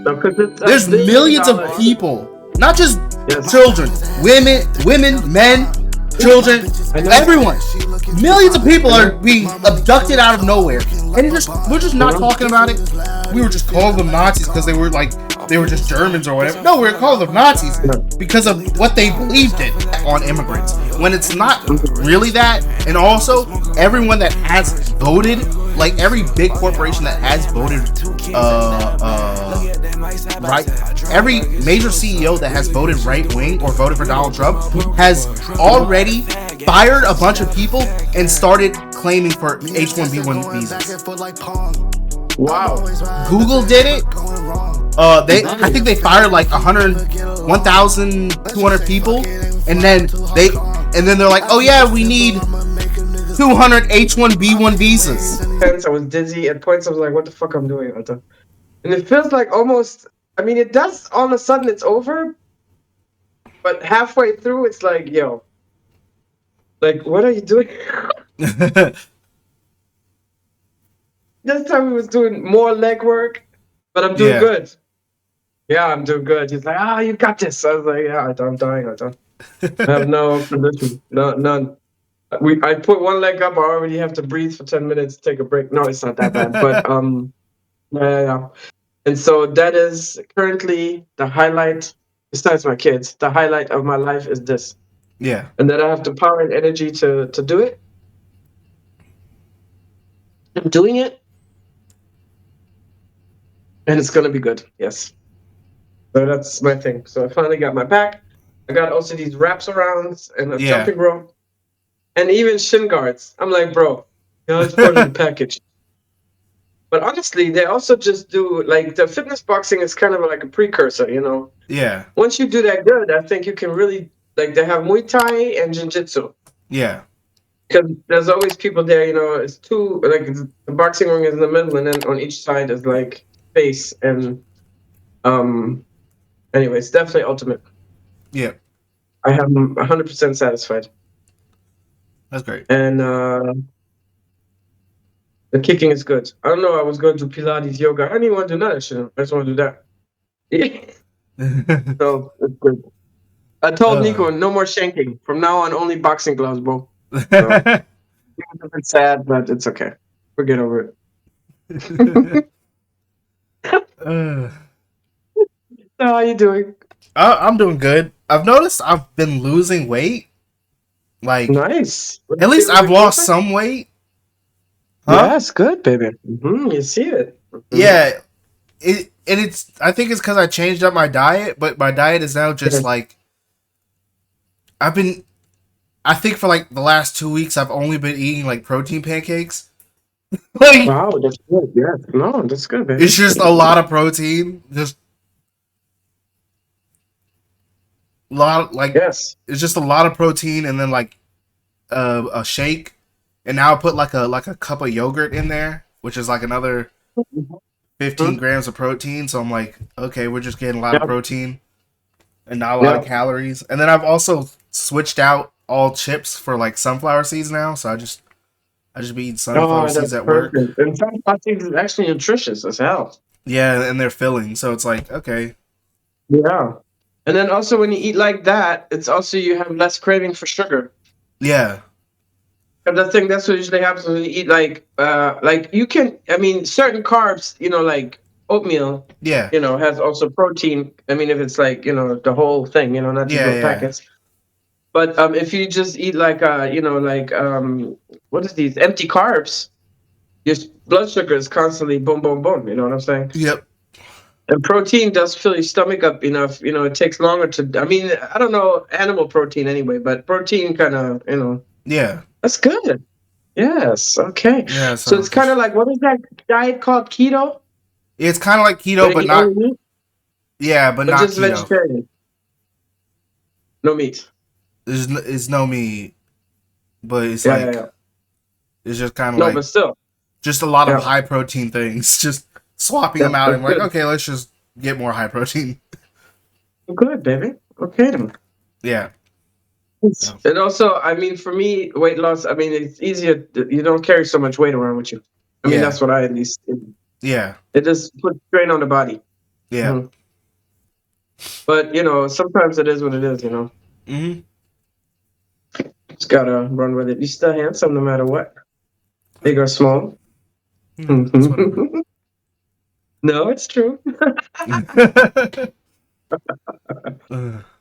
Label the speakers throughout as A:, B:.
A: No, because it's
B: There's millions of people, not just
A: Yes.
B: children, women, men, children, everyone. Millions of people are being abducted out of nowhere, and we're just not talking about it. We were just calling them Nazis because they were just Germans or whatever. No, we're calling them Nazis because of what they believed in on immigrants. When it's not really that, and also everyone that has voted, like every big corporation that has voted, right, every major CEO that has voted right wing or voted for Donald Trump has already fired a bunch of people and started claiming for H-1B1 visas.
A: Wow.
B: Google did it. I think they fired like 1,200 people, and then they're like, oh yeah, we need 200 H-1B1 visas.
A: I was dizzy. At points I was like, what the fuck I'm doing? And it feels like almost, I mean, it does, all of a sudden it's over, but halfway through it's like, yo, like, what are you doing? This time we was doing more leg work, but I'm doing good. Yeah, I'm doing good. He's like, you got this. I was like, yeah, I'm dying. I have no condition. None. I put one leg up. I already have to breathe for 10 minutes, take a break. No, it's not that bad. But yeah. And so that is currently the highlight. Besides my kids, the highlight of my life is this.
B: Yeah.
A: And then I have the power and energy to do it. I'm doing it. And it's gonna be good. Yes. So that's my thing. So I finally got my back. I got also these wraps arounds and a jumping rope. And even shin guards. I'm like, bro, it's part of the package. But honestly, they also just do, like, the fitness boxing is kind of like a precursor, you know?
B: Yeah.
A: Once you do that good, I think you can really, like, they have Muay Thai and Jiu-Jitsu.
B: Yeah.
A: Because there's always people there, you know, it's two, like, the boxing ring is in the middle, and then on each side is, like, face. And, anyway, it's definitely ultimate.
B: Yeah.
A: I am 100% satisfied.
B: That's great.
A: And the kicking is good. I don't know. I was going to Pilates, yoga. I didn't even want to do that shit. I just want to do that. So it's good. I told Nico, no more shanking. From now on, only boxing gloves, bro. So, it's sad, but it's okay. We'll get over it. So how you doing?
B: I'm doing good. I've noticed I've been losing weight. Like,
A: nice.
B: At least I've lost some weight.
A: Huh? Yes, good, baby. Mm-hmm, you see it. Mm-hmm.
B: Yeah. I think it's because I changed up my diet, but my diet is now just like, I think for like the last 2 weeks, I've only been eating like protein pancakes.
A: Like, wow, that's good. Yeah, no, that's good, baby.
B: It's just a lot of protein. Just a lot, like,
A: yes.
B: It's just a lot of protein, and then like a shake, and now I put like a cup of yogurt in there, which is like another 15 grams of protein. So I'm like, okay, we're just getting a lot of protein and not a lot of calories. And then I've also switched out all chips for like sunflower seeds now. So I just be eating sunflower seeds at work.
A: And sunflower seeds is actually nutritious as hell.
B: Yeah, and they're filling, so it's like, okay.
A: Yeah. And then also when you eat like that, it's also you have less craving for sugar.
B: Yeah.
A: And I think that's what usually happens when you eat like you can, I mean, certain carbs, you know, like oatmeal,
B: yeah,
A: you know, has also protein. I mean, if it's like, you know, the whole thing, you know, not just little packets. But if you just eat like, you know, like, what is these empty carbs, your blood sugar is constantly boom, boom, boom. You know what I'm saying?
B: Yep.
A: And protein does fill your stomach up enough. You know, it takes longer to, I mean, I don't know animal protein anyway, but protein kind of, you know.
B: Yeah.
A: That's good. Yes. Okay.
B: Yeah,
A: so it's kind of like, what is that diet called? Keto?
B: It's kind of like keto, but not. Yeah, but not
A: just
B: keto.
A: Vegetarian. No meat.
B: There's no meat, but it's it's just kind of like.
A: But still.
B: Just a lot of high protein things. Just swapping them out and like, okay, let's just get more high protein.
A: Good, baby. Okay then.
B: Yeah.
A: And also, I mean, for me, weight loss, I mean, it's easier. You don't carry so much weight around with you. I mean, that's what I at least.
B: Yeah.
A: It just puts strain on the body.
B: Yeah.
A: Mm-hmm. But sometimes it is what it is.
B: Mm-hmm.
A: Just gotta run with it. You're still handsome no matter what, big or small.
B: It's whatever.
A: No, it's true.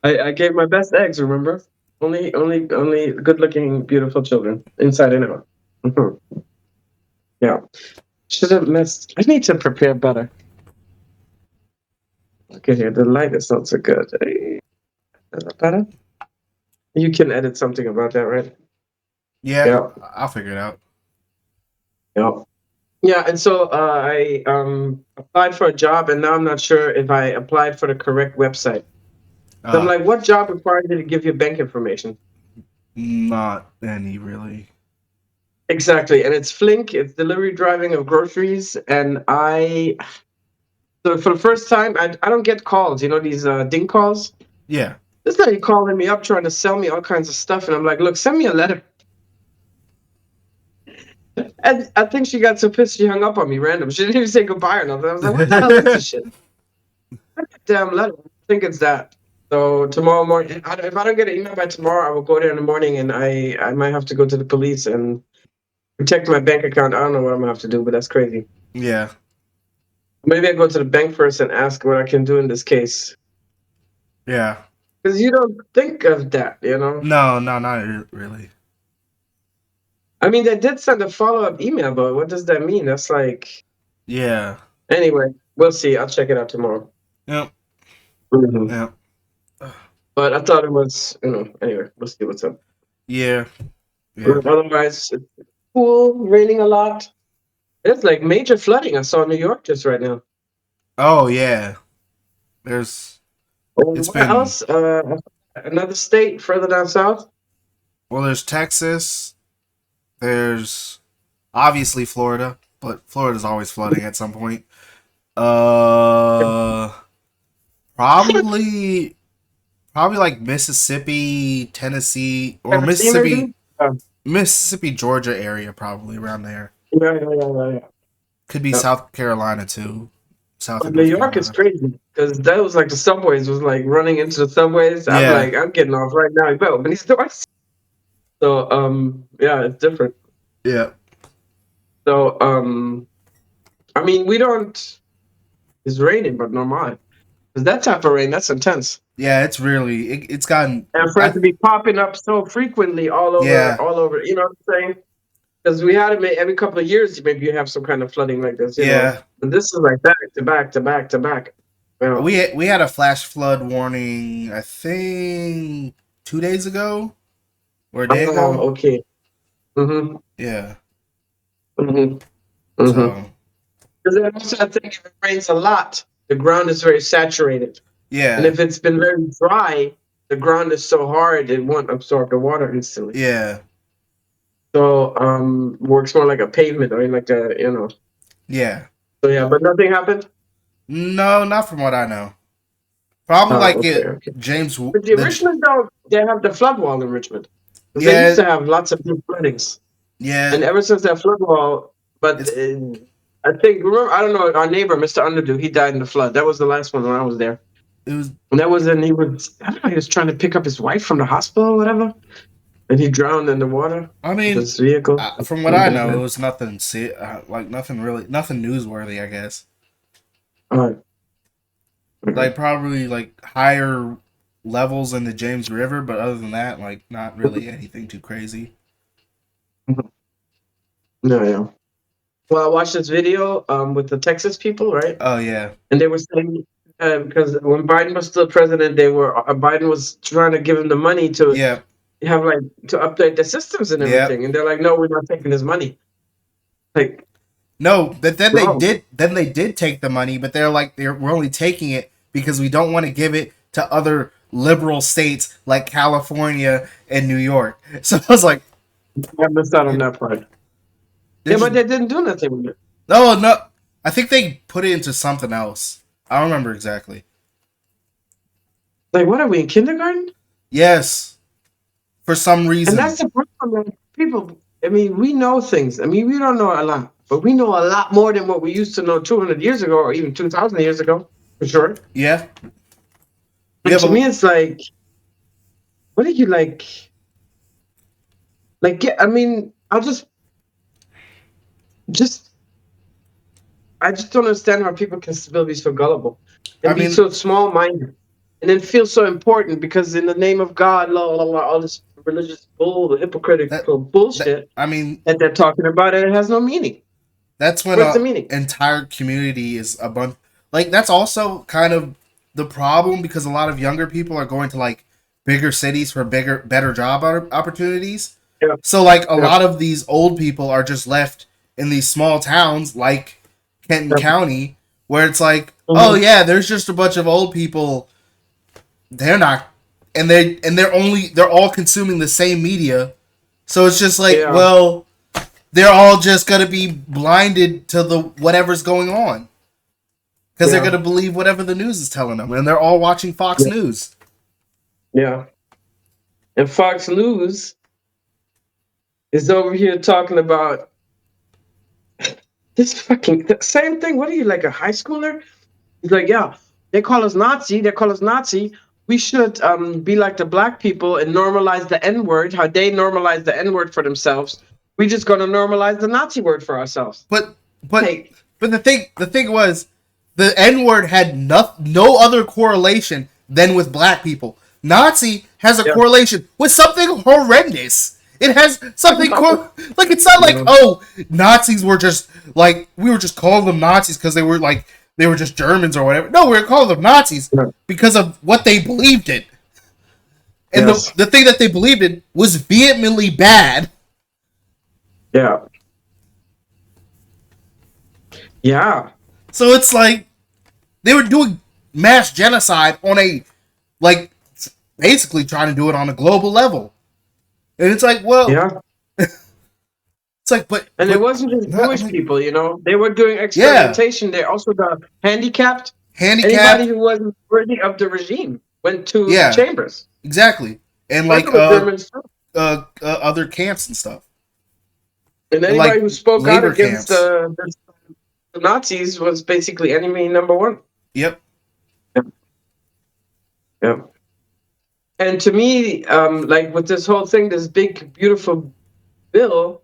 A: I gave my best eggs. Remember, only good-looking, beautiful children, inside and out. Mhm. Yeah, should have missed. I need to prepare better. Okay, here the light is not so good. Is that better? You can edit something about that, right?
B: Yeah,
A: Yeah,
B: I'll figure it out.
A: yeah, yeah. And so I applied for a job, and now I'm not sure if I applied for the correct website. So I'm like, what job requires you to give your bank information?
B: Not any, really.
A: Exactly, and it's Flink. It's delivery driving of groceries, and so for the first time, I don't get calls. These ding calls.
B: Yeah.
A: This lady calling me up trying to sell me all kinds of stuff, and I'm like, look, send me a letter. And I think she got so pissed she hung up on me random. She didn't even say goodbye or nothing. I was like, what the hell is this shit? Damn letter. I think it's that. So tomorrow morning, if I don't get an email by tomorrow, I will go there in the morning, and I might have to go to the police and protect my bank account. I don't know what I'm gonna have to do, but that's crazy.
B: Yeah.
A: Maybe I go to the bank first and ask what I can do in this case.
B: Yeah.
A: Because you don't think of that,
B: No, not really.
A: I mean, they did send a follow-up email, but what does that mean? That's like...
B: Yeah.
A: Anyway, we'll see. I'll check it out tomorrow.
B: Yep.
A: Mm-hmm.
B: Yep.
A: But I thought it was, anyway, we'll see what's up.
B: Yeah. Yeah.
A: Otherwise, it's cool, raining a lot. It's like major flooding I saw in New York just right now.
B: Oh, yeah. It's
A: What
B: been...
A: else? Another state further down south?
B: Well, there's Texas. There's obviously Florida, but Florida's always flooding at some point. Probably like Mississippi, Tennessee, or
A: Tennessee,
B: Mississippi, Georgia area, probably around there.
A: Yeah.
B: Could be South Carolina too.
A: New York is crazy because that was like the subways was like running into the subways.
B: Yeah.
A: I'm like, I'm getting off right now. You better open these doors. So yeah, it's different.
B: Yeah.
A: So I mean, we don't. It's raining, but normal. Because that type of rain, that's intense.
B: Yeah, it's really it's gotten.
A: And for it to be popping up so frequently all over, you know what I'm saying? Because we had it every couple of years. Maybe you have some kind of flooding like this. You know? But this is like back to back to back to back.
B: Yeah. We had a flash flood warning. I think 2 days ago or a day ago.
A: Okay. Mhm.
B: Yeah.
A: Mhm. Mhm. Because I think if it rains a lot, the ground is very saturated.
B: Yeah.
A: And if it's been very dry, the ground is so hard it won't absorb the water instantly.
B: Yeah.
A: So works more like a pavement, or like a
B: Yeah.
A: So yeah, but nothing happened.
B: No, not from what I know. Probably James.
A: But Richmond, though, they have the flood wall in Richmond.
B: Yeah.
A: They used to have lots of deep floodings.
B: Yeah.
A: And ever since that flood wall, but I think I don't know, our neighbor, Mr. Underdew, he died in the flood. That was the last one when I was there.
B: It was.
A: And that was, and he was trying to pick up his wife from the hospital or whatever. And he drowned in the water.
B: I mean,
A: his vehicle.
B: From what I know, it was nothing. Nothing newsworthy, I guess. Like probably like higher levels in the James River, but other than that, like not really anything too crazy.
A: No, yeah. Well, I watched this video with the Texas people, right?
B: Oh yeah.
A: And they were saying because when Biden was still president, Biden was trying to give him the money to have to update the systems and everything, and they're like, no, we're not taking his money. Like,
B: no, but then they did take the money, but we're only taking it because we don't want to give it to other liberal states like California and New York. So I was like,
A: I missed out on that part. Yeah, but they didn't do nothing with it.
B: No, I think they put it into something else. I don't remember exactly.
A: Like, what are we in kindergarten?
B: Yes. For some reason.
A: And that's the problem. People, I mean, we know things. I mean, we don't know a lot, but we know a lot more than what we used to know 200 years ago or even 2,000 years ago. for sure.
B: Yeah. We
A: But
B: have
A: to
B: a
A: me, it's like, what are you like? Like, yeah, I mean, just, I just don't understand how people can still be so gullible
B: I
A: and be
B: mean
A: so small-minded, and then feel so important because in the name of God, all this religious bull,
B: that
A: hypocritical
B: that
A: bullshit
B: I mean
A: that they're talking about, and it has no meaning.
B: that's when
A: What's the
B: a
A: meaning?
B: entire community is a bunch. Like that's also kind of the problem because a lot of younger people are going to like bigger cities for better job opportunities.
A: Yeah,
B: So like a
A: yeah,
B: lot of these old people are just left in these small towns like Kenton
A: yeah.
B: County where it's like, oh
A: Hmm.
B: yeah, there's just a bunch of old people. They're not, they're all consuming the same media. So it's just like,
A: Yeah,
B: well, they're all just gonna be blinded to the whatever's going on because they're
A: yeah,
B: gonna believe whatever the news is telling them, and they're all watching Fox
A: yeah,
B: News.
A: yeah. And Fox News is over here talking about this fucking same thing. What are you, like a high schooler? He's like, yeah, they call us Nazi. They call us Nazi. We should be like the black people and normalize the N word. How they normalize the N word for themselves. We just gonna normalize the Nazi word for ourselves.
B: But but
A: Like,
B: but the thing was, the N word had no other correlation than with black people. Nazi has a
A: yeah,
B: correlation with something horrendous. It has
A: I
B: something
A: know.
B: like it's not like,
A: Yeah,
B: oh, Nazis were just like we were just calling them Nazis because they were just Germans or whatever. No, we were calling them Nazis
A: yeah,
B: because of what they believed in. And the
A: yes,
B: the thing that they believed in was vehemently bad.
A: yeah, yeah,
B: So it's like they were doing mass genocide on a like basically trying to do it on a global level. And it's like, well,
A: yeah.
B: it's like, but
A: And it
B: but
A: wasn't just
B: not I'm
A: Jewish
B: like,
A: people, They were doing
B: yeah,
A: experimentation. They also got handicapped. Anybody
B: handicapped,
A: who wasn't worthy of the regime went to the
B: yeah,
A: chambers.
B: exactly, and like
A: Regular Germans too.
B: other camps and stuff,
A: And
B: and
A: anybody
B: like
A: who spoke out
B: labor
A: against
B: camps.
A: the Nazis was basically enemy number one.
B: Yep.
A: Yeah. Yeah. And to me, like with this whole thing, this big, beautiful bill,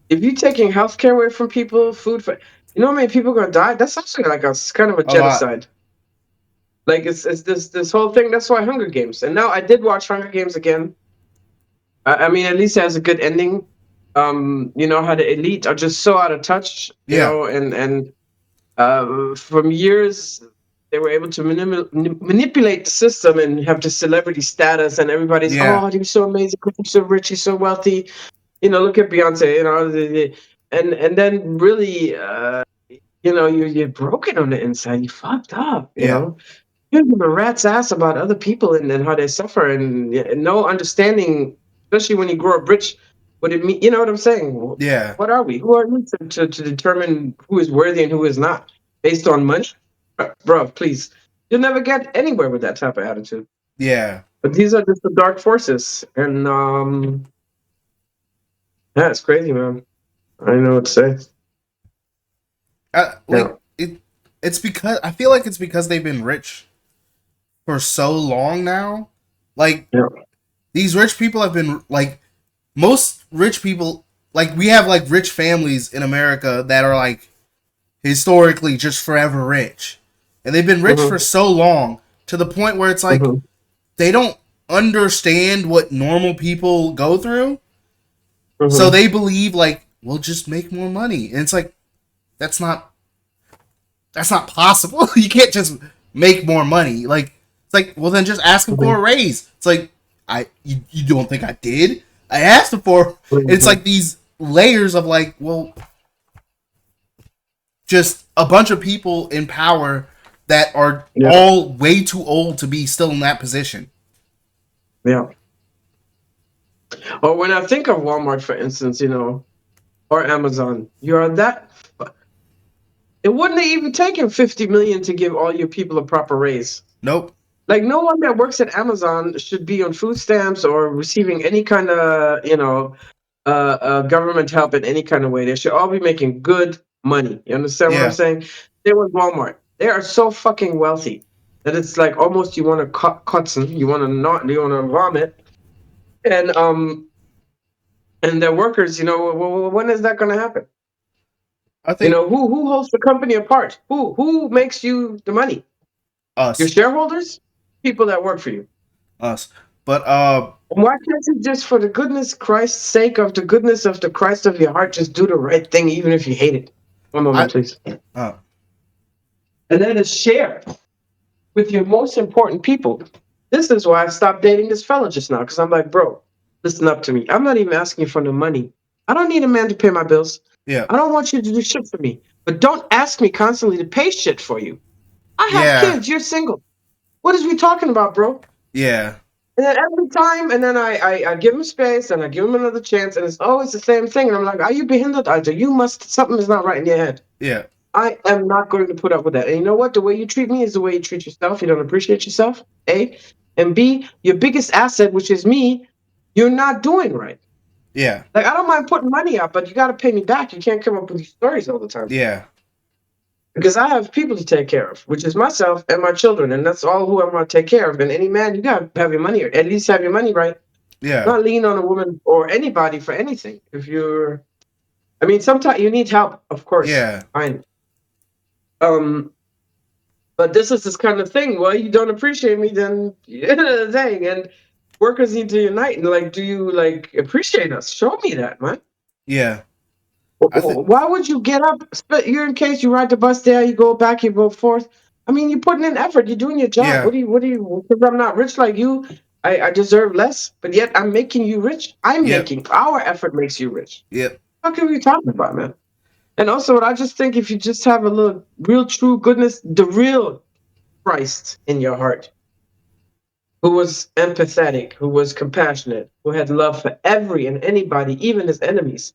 A: if you're taking healthcare away from people, food for, how many people are going to die? That's actually like a kind of a
B: A lot.
A: genocide. Like it's this whole thing. That's why Hunger Games. And now I did watch Hunger Games again. I mean, at least it has a good ending. How the elite are just so out of touch.
B: Yeah.
A: And from years they were able to manipulate the system and have the celebrity status, and everybody's,
B: Yeah.
A: oh, he's so amazing, he's so rich, he's so wealthy. Look at Beyonce. And then really, you're broken on the inside. You fucked up.
B: Yeah.
A: You give a rat's ass about other people and how they suffer, and no understanding, especially when you grow up rich. What it mean? You know what I'm saying?
B: Yeah.
A: What are we? Who are we to determine who is worthy and who is not based on money? Bro, please. You'll never get anywhere with that type of attitude.
B: Yeah.
A: But these are just the dark forces, and yeah, it's crazy, man. I don't know what to say. Yeah,
B: Like it's because I feel like it's because they've been rich for so long now. Like
A: yeah,
B: these rich people have been like most rich people, like we have like rich families in America that are like historically just forever rich. And they've been rich for
A: hmm,
B: so long to the point where it's like
A: hmm,
B: they don't understand what normal people go through. So
A: hmm,
B: they believe like we'll just make more money. And it's like that's not possible. You can't just make more money. Like it's like, well then just ask him for a
A: hmm,
B: raise. It's like you don't think I did? I asked him for. It's
A: hmm.
B: like these layers of like, well, just a bunch of people in power that are
A: Yeah,
B: all way too old to be still in that position.
A: yeah. Or when I think of Walmart, for instance, or Amazon, you're that. It wouldn't have even taken 50 million to give all your people a proper raise.
B: Nope.
A: Like, no one that works at Amazon should be on food stamps or receiving any kind of, government help in any kind of way. They should all be making good money. You understand what I'm
B: Yeah.
A: saying? They was Walmart. They are so fucking wealthy that it's like almost you want to kotzen, you want to vomit, and their workers, when is that going to happen?
B: I think
A: Who holds the company apart? Who makes you the money? Your
B: us,
A: shareholders, people that work for you.
B: us. But
A: Why can't you just, for the goodness Christ's sake, of the goodness of the Christ of your heart, just do the right thing, even if you hate it? One moment,
B: I
A: please.
B: uh,
A: And then is share with your most important people. This is why I stopped dating this fella just now, because I'm like, bro, listen up to me. I'm not even asking you for the money. I don't need a man to pay my bills.
B: yeah,
A: I don't want you to do shit for me. But don't ask me constantly to pay shit for you. I have
B: yeah,
A: kids. You're single. What is we talking about, bro?
B: yeah,
A: And then every time, and then I give him space, and I give him another chance, and it's always the same thing. And I'm like, are you behind, Alter? Something is not right in your head.
B: yeah,
A: I am not going to put up with that. And you know what? The way you treat me is the way you treat yourself. You don't appreciate yourself, A. And B, your biggest asset, which is me, you're not doing right.
B: yeah,
A: Like, I don't mind putting money up, but you got to pay me back. You can't come up with these stories all the time.
B: yeah,
A: Because I have people to take care of, which is myself and my children. And that's all who I want to take care of. And any man, you got to have your money, or at least have your money right.
B: yeah,
A: Not lean on a woman or anybody for anything. I mean, sometimes you need help, of course.
B: yeah,
A: Fine. But this is this kind of thing. Well, you don't appreciate me, then dang. And workers need to unite. And like, do you like appreciate us? Show me that, man.
B: yeah. I think
A: Why would you get up? You're in case you ride the bus there, you go back, you go forth. I mean, you're putting in effort. You're doing your job.
B: yeah,
A: Because I'm not rich like you, I deserve less. But yet I'm making you rich.
B: yep,
A: Our effort makes you rich.
B: yep,
A: What are we talking about, man? And also, I just think if you just have a little real true goodness, the real Christ in your heart, who was empathetic, who was compassionate, who had love for every and anybody, even his enemies,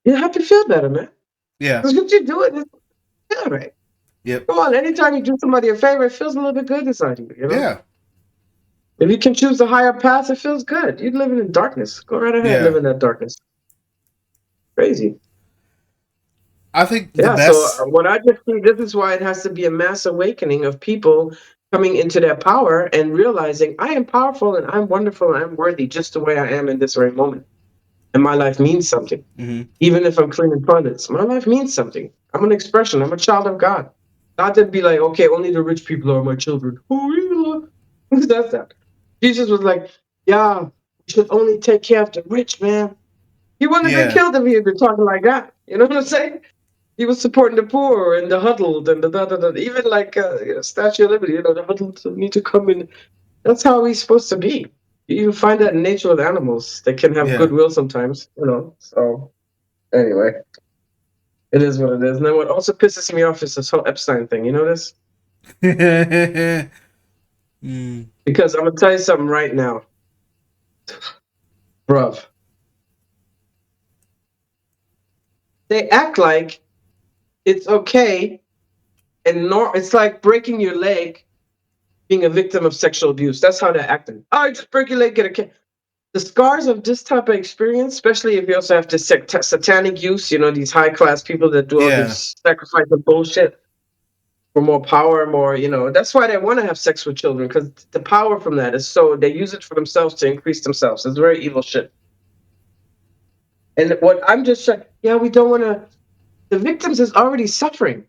A: you have to feel better, man.
B: yeah,
A: Because what you do it is feel right.
B: yep,
A: Come on, anytime you do somebody a favor, it feels a little bit good inside you.
B: yeah,
A: If you can choose the higher path, it feels good. You're living in darkness. Go right ahead, live
B: yeah.
A: in that darkness. Crazy.
B: I think the
A: Yeah, so
B: best.
A: what I just see, this is why it has to be a mass awakening of people coming into their power and realizing I am powerful and I'm wonderful and I'm worthy just the way I am in this very moment. And my life means something.
B: Mm-hmm,
A: Even if I'm cleaning toilets, my life means something. I'm an expression. I'm a child of God. Not to be like, okay, only the rich people are my children. Who does that? Jesus was like, yeah, we should only take care of the rich, man. He wouldn't have been
B: yeah,
A: killed if he had been talking like that. You know what I'm saying? He was supporting the poor and the huddled and the da da da. Even like Statue of Liberty, the huddled need to come in. That's how he's supposed to be. You find that in nature with animals. They can have
B: yeah.
A: goodwill sometimes. So anyway, it is what it is. And then what also pisses me off is this whole Epstein thing. You know this?
B: Mm,
A: Because I'm gonna tell you something right now, bruv. They act like it's okay, and it's like breaking your leg, being a victim of sexual abuse. That's how they're acting. Oh, you just break your leg, get a kid. The scars of this type of experience, especially if you also have this satanic use, these high class people that do all
B: yeah,
A: this sacrifice of bullshit for more power, more. That's why they want to have sex with children, because the power from that is so they use it for themselves to increase themselves. It's very evil shit. And what I'm just saying, yeah, we don't want to. The victims is already suffering.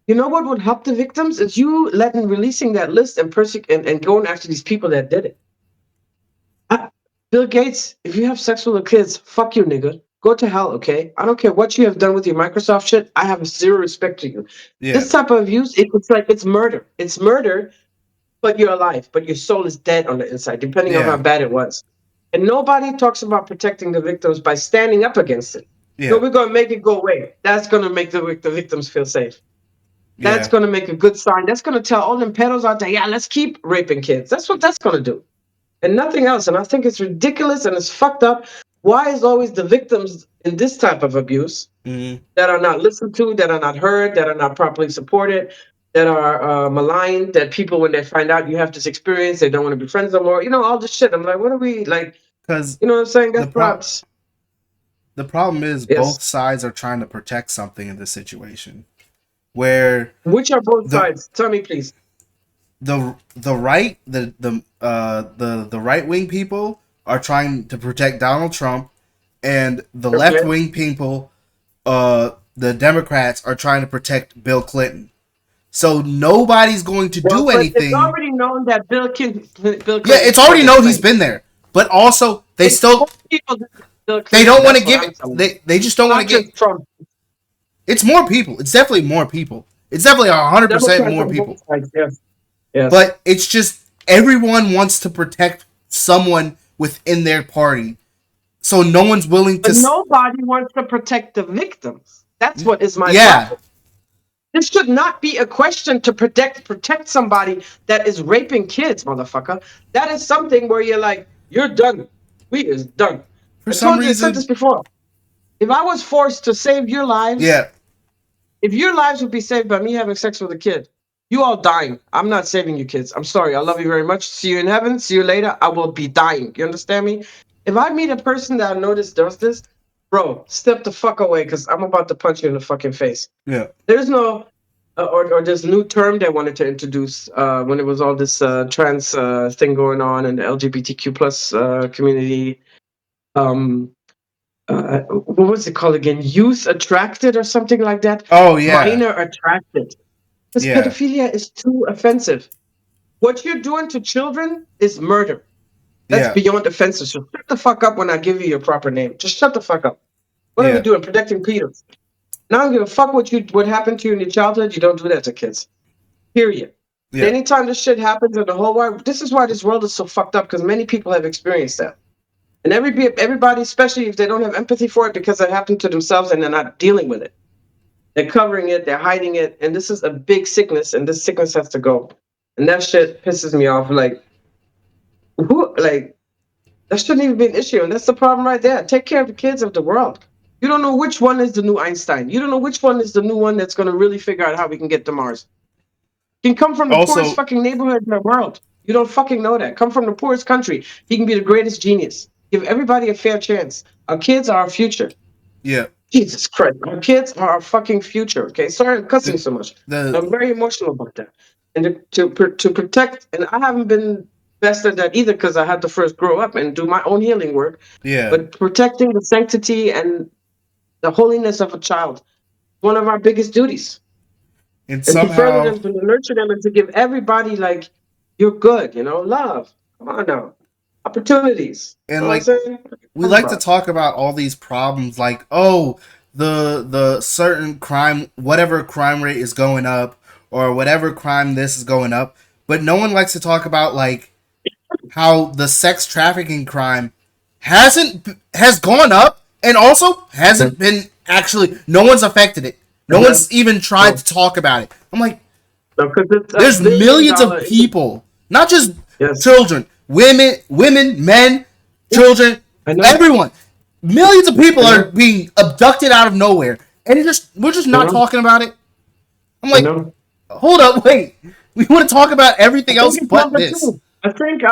A: You know what would help the victims is you releasing that list and going after these people that did it. Uh, Bill Gates, if you have sex with the kids, fuck you, nigga. Go to hell, okay? I don't care what you have done with your Microsoft shit. I have zero respect to you.
B: yeah,
A: This type of abuse, it's like it's murder. It's murder, but you're alive, but your soul is dead on the inside, depending on how
B: yeah,
A: bad it was. And nobody talks about protecting the victims by standing up against it. No,
B: yeah,
A: we're going to make it go away. That's going to make the victims feel safe. That's
B: yeah,
A: going to make a good sign. That's going to tell all them pedos out there, yeah, let's keep raping kids. That's what that's going to do. And nothing else. And I think it's ridiculous and it's fucked up. Why is always the victims in this type of abuse
B: mm-hmm,
A: that are not listened to, that are not heard, that are not properly supported, that are maligned, that people, when they find out you have this experience, they don't want to be friends no more, all this shit. I'm like, what are we, like,
B: because
A: you know what I'm saying?
B: the
A: That's props.
B: the problem is
A: Yes.
B: both sides are trying to protect something in this situation. where
A: Which are both
B: the
A: sides? Tell me, please.
B: the right the right wing people are trying to protect Donald Trump, and the left
A: Okay.
B: wing people, the Democrats, are trying to protect Bill Clinton. So nobody's going to
A: Well,
B: do
A: but it's
B: anything.
A: already known that Bill
B: Yeah,
A: Clinton
B: it's already
A: supported
B: known he's
A: Trump.
B: been there, but also
A: It's more people than Bill
B: they don't
A: Clinton.
B: want to
A: That's what
B: give
A: I'm
B: it.
A: telling you.
B: They just don't want
A: Not
B: to get.
A: just Trump.
B: It's more people. It's definitely more people. It's definitely 100%
A: Democrats
B: more
A: on both
B: people.
A: sides. Yes. Yes.
B: But it's just everyone wants to protect someone within their party, so no one's willing to.
A: But nobody wants to protect the victims. That's what is my
B: Yeah,
A: problem. This should not be a question to protect somebody that is raping kids, motherfucker. That is something where you're like, you're done. We is done.
B: for some
A: I said this
B: reason.
A: before. If I was forced to save your lives,
B: Yeah,
A: if your lives would be saved by me having sex with a kid, you all dying. I'm not saving you kids. I'm sorry. I love you very much. See you in heaven. See you later. I will be dying. You understand me? If I meet a person that I notice does this, bro, step the fuck away because I'm about to punch you in the fucking face.
B: yeah.
A: There's no, or this new term they wanted to introduce when it was all this trans thing going on in the LGBTQ plus community. Um, what was it called again? Youth attracted or something like that.
B: Oh yeah,
A: Minor attracted. Because
B: yeah,
A: pedophilia is too offensive. What you're doing to children is murder. That's
B: yeah,
A: beyond offensive. So shut the fuck up when I give you your proper name. Just shut the fuck up. What are we
B: yeah,
A: doing? Protecting pedos. Now I don't give a fuck what happened to you in your childhood. You don't do that to kids. Period.
B: yeah.
A: Anytime this shit happens in the whole world, this is why this world is so fucked up because many people have experienced that. And everybody, especially if they don't have empathy for it because it happened to themselves and they're not dealing with it. They're covering it, they're hiding it, and this is a big sickness, and this sickness has to go. And that shit pisses me off. Like that shouldn't even be an issue, and that's the problem right there. Take care of the kids of the world. You don't know which one is the new Einstein. You don't know which one is the new one that's going to really figure out how we can get to Mars. He can come from the poorest
B: Also,
A: fucking neighborhood in the world. You don't fucking know that. Come from the poorest country. He can be the greatest genius. Give everybody a fair chance. Our kids are our future.
B: yeah.
A: Jesus Christ. Our kids are our fucking future. Okay. Sorry I'm cussing
B: The
A: so much.
B: the
A: I'm very emotional about that. And to protect, and I haven't been best at that either because I had to first grow up and do my own healing work.
B: yeah,
A: But protecting the sanctity and the holiness of a child, one of our biggest duties.
B: and
A: And to further
B: somehow
A: them, to nurture them, and to give everybody like you're good, love. Come on now, opportunities. You
B: and
A: know what I'm
B: like
A: saying?
B: we
A: Talk
B: like to
A: about.
B: talk about all these problems, like, oh, the certain crime, whatever crime rate is going up, or whatever crime this is going up, but no one likes to talk about like how the sex trafficking crime has gone up, and also hasn't been actually, no one's affected it. No
A: No,
B: one's even tried to talk about it. I'm like,
A: because it's a
B: there's
A: billion
B: millions
A: dollar
B: of people, not just
A: Yes,
B: children, women, men, children,
A: I know.
B: everyone. Millions of people
A: I
B: are
A: know.
B: being abducted out of nowhere, and we're just
A: I
B: not
A: know.
B: talking about it. I'm
A: I
B: like,
A: know.
B: hold up, wait. We want to talk about
A: I
B: everything
A: think
B: else
A: it's
B: but
A: number
B: this.
A: two. I think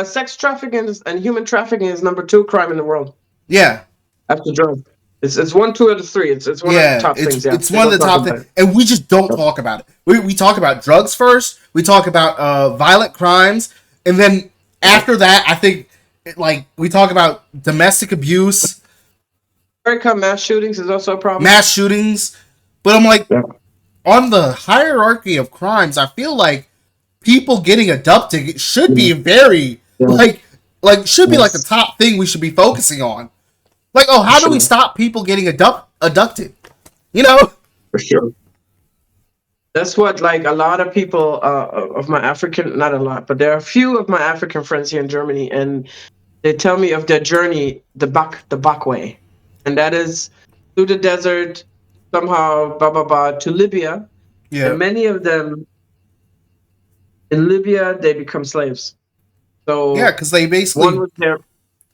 A: sex trafficking and human trafficking is number two crime in the world
B: Yeah,
A: after drugs. It's one, two, or the three. It's one of the
B: yeah,
A: top things. Yeah,
B: it's
A: they
B: one of
A: don't
B: the
A: talk
B: top
A: about
B: things, and we just don't talk about it. We talk about drugs first. We talk about violent crimes, and then
A: it.
B: after that, I think like we talk about domestic abuse,
A: America mass shootings is also a problem.
B: mass shootings. But I'm like,
A: Yeah.
B: on the hierarchy of crimes, I feel like people getting abducted should
A: Yeah.
B: be very
A: Yeah.
B: should be like the
A: Yes.
B: top thing we should be focusing on. Like, oh,
A: For
B: how do we
A: sure.
B: stop people getting abducted? You know?
A: For sure. That's what like a lot of people of my African, not a lot, but there are a few of my African friends here in Germany, and they tell me of their journey, the back way, and that is through the desert, somehow, to Libya, and
B: Yeah.
A: many of them in Libya they become slaves.
B: Yeah,
A: So
B: because they
A: one
B: basically,
A: was their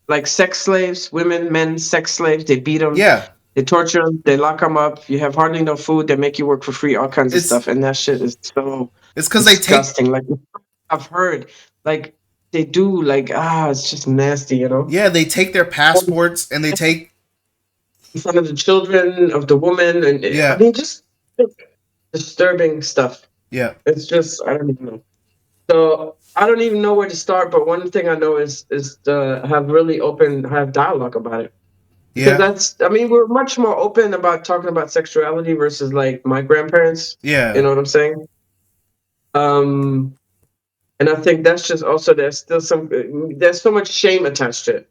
A: like sex slaves, women, men, sex slaves. They beat them,
B: yeah,
A: they torture them, they lock them up. You have hardly no food. They make you work for free, all kinds of
B: it's
A: stuff, and that shit is so
B: it's because they take,
A: disgusting. Like I've heard, like they do, like it's just nasty.
B: yeah, they take their passports and they take,
A: In front of the children of the woman, and I
B: yeah,
A: mean, just disturbing stuff.
B: Yeah.
A: It's just, I don't even know. So I don't even know where to start. But one thing I know is to have dialogue about it. Because we're much more open about talking about sexuality versus like my grandparents.
B: Yeah.
A: You know what I'm saying? And I think that's just also there's so much shame attached to it.